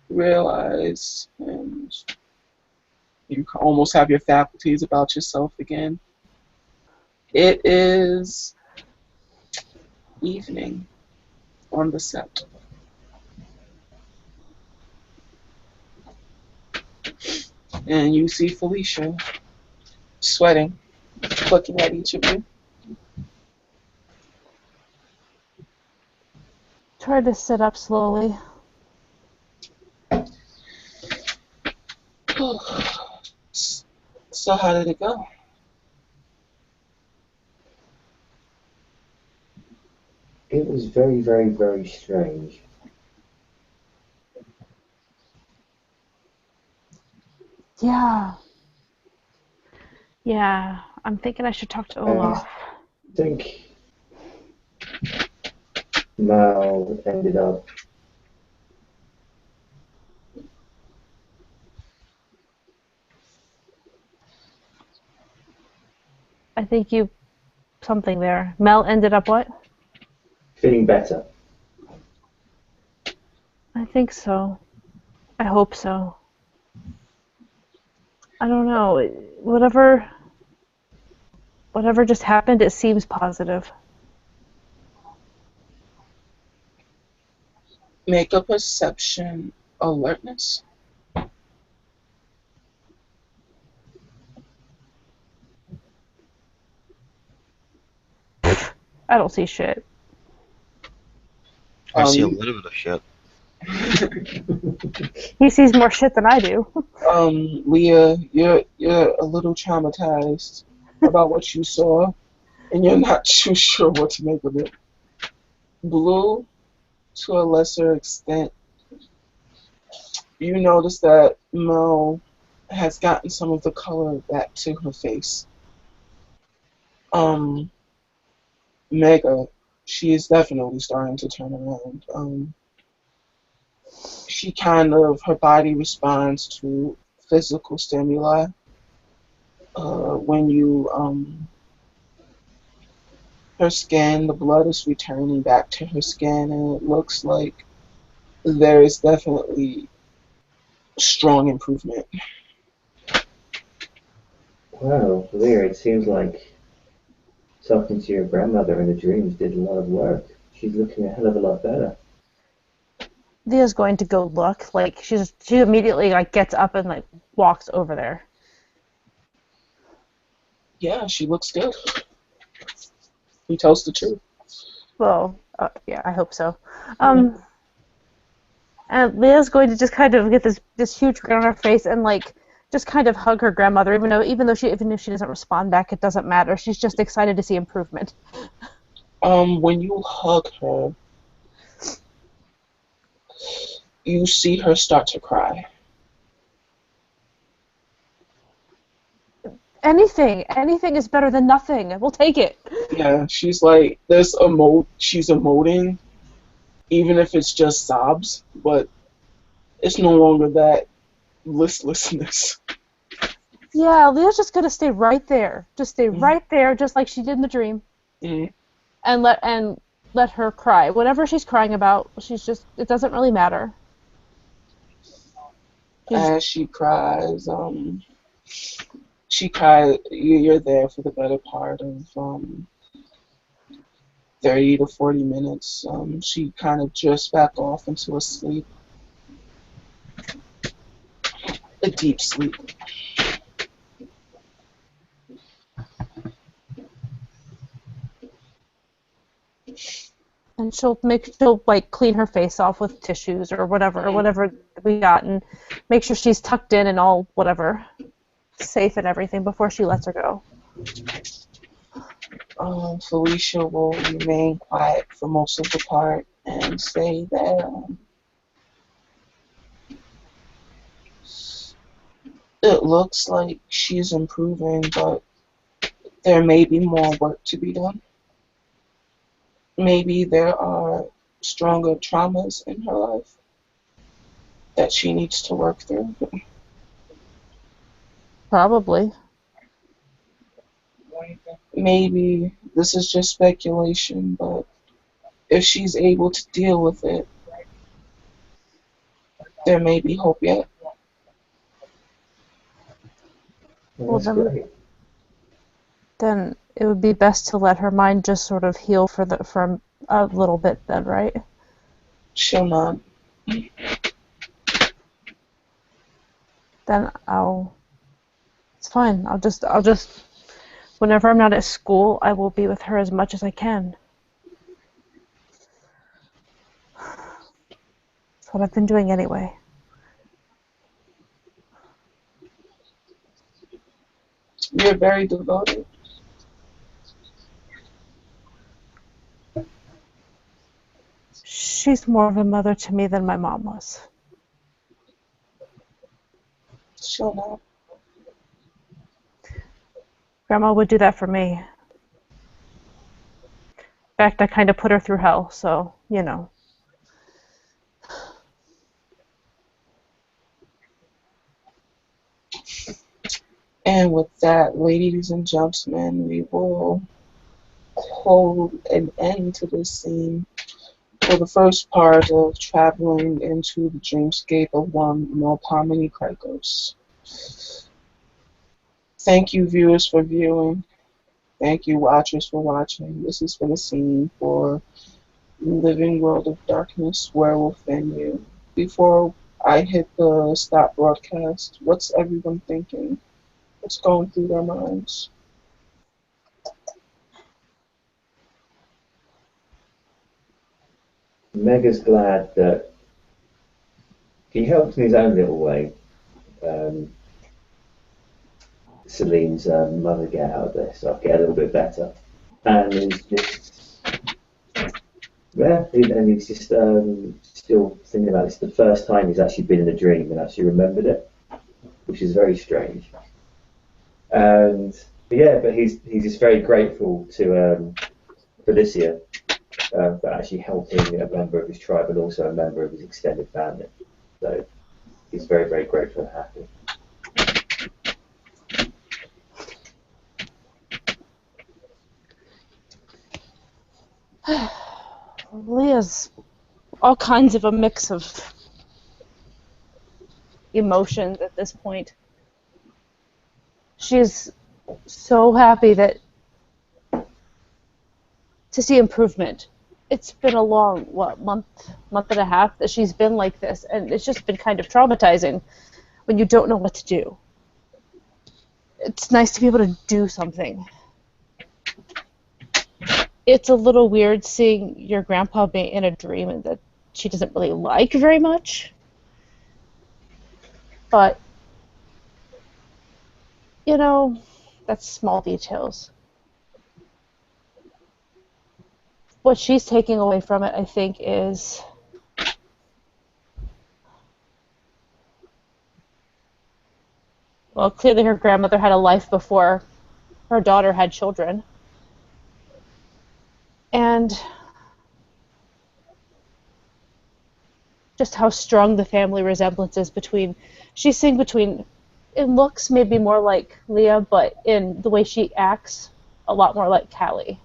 realize, and you almost have your faculties about yourself again, it is evening on the set. And you see Felicia sweating, looking at each of you. Try to sit up slowly. So how did it go? It was very, very, very strange. Yeah. Yeah, I'm thinking I should talk to Olaf. I think Mal ended up I think you... something there. Mel ended up what? feeling better. I think so. I hope so. I don't know. Whatever just happened, it seems positive. Make a perception alertness. I don't see shit. I see a little bit of shit. He sees more shit than I do. Leah, you're a little traumatized about what you saw, and you're not too sure what to make of it. Blue, to a lesser extent, you notice that Mel has gotten some of the color back to her face. Mega, she is definitely starting to turn around. She kind of, her body responds to physical stimuli. when you her skin, the blood is returning back to her skin, and it looks like there is definitely strong improvement. Wow, Leah, it seems like talking to your grandmother in the dreams did a lot of work. She's looking a hell of a lot better. Leah's going to go look. Like she immediately like gets up and like walks over there. Yeah, she looks good. He tells the truth. Well, yeah, I hope so. And Leah's going to just kind of get this huge grin on her face and like just kind of hug her grandmother, even if she doesn't respond back, it doesn't matter. She's just excited to see improvement. When you hug her, you see her start to cry. Anything is better than nothing. We'll take it. Yeah, she's like she's emoting, even if it's just sobs, but it's no longer that listlessness. Yeah, Leah's just gonna stay right there. Just stay right there, just like she did in the dream, Mm. and let her cry. Whatever she's crying about, it doesn't really matter. As she cried. You're there for the better part of 30 to 40 minutes. She kind of drifts back off into a sleep, a deep sleep. And she'll like clean her face off with tissues or whatever we got, and make sure she's tucked in and all whatever safe and everything before she lets her go. Felicia will remain quiet for most of the part and say that it looks like she's improving, but there may be more work to be done. Maybe there are stronger traumas in her life that she needs to work through. Probably. Maybe this is just speculation, but if she's able to deal with it, there may be hope yet. Well, that's great. Then it would be best to let her mind just sort of heal for a little bit then, right? She'll not. Then it's fine. I'll just whenever I'm not at school, I will be with her as much as I can. That's what I've been doing anyway. You're very devoted. She's more of a mother to me than my mom was. She'll not. Grandma would do that for me. In fact, I kind of put her through hell, so, you know. And with that, ladies and gentlemen, we will hold an end to this scene for the first part of traveling into the dreamscape of one Melpomene Krykos. Thank you, viewers, for viewing. Thank you, watchers, for watching. This has been a scene for Living World of Darkness, Werewolf and You. Before I hit the stop broadcast, what's everyone thinking? What's going through their minds? Mega's glad that he helped in his own little way. Celine's mother get out of this, so get a little bit better. And he's just, yeah, and he's just still thinking about this. The first time he's actually been in a dream and actually remembered it, which is very strange. And but he's just very grateful to Felicia for actually helping a member of his tribe and also a member of his extended family. So he's very, very grateful and happy. Leah's all kinds of a mix of emotions at this point. She's so happy that to see improvement. It's been a long, month and a half that she's been like this, and it's just been kind of traumatizing when you don't know what to do. It's nice to be able to do something. It's a little weird seeing your grandpa be in a dream and that she doesn't really like very much. But, that's small details. What she's taking away from it, I think, is well, clearly her grandmother had a life before her daughter had children. And just how strong the family resemblance is between, she's seeing between, in looks maybe more like Leah, but in the way she acts, a lot more like Callie.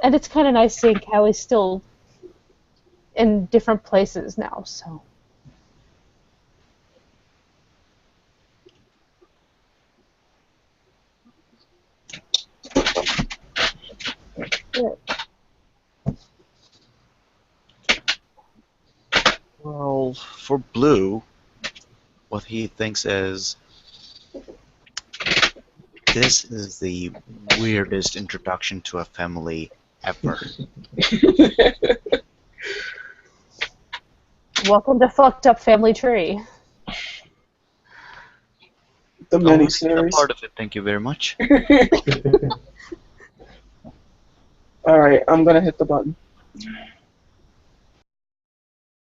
And it's kind of nice seeing Callie still in different places now, so. Well, for Blue, what he thinks is this is the weirdest introduction to a family ever. Welcome to Fucked Up Family Tree. The I'll read a miniseries. part of it, thank you very much. Alright, I'm gonna hit the button.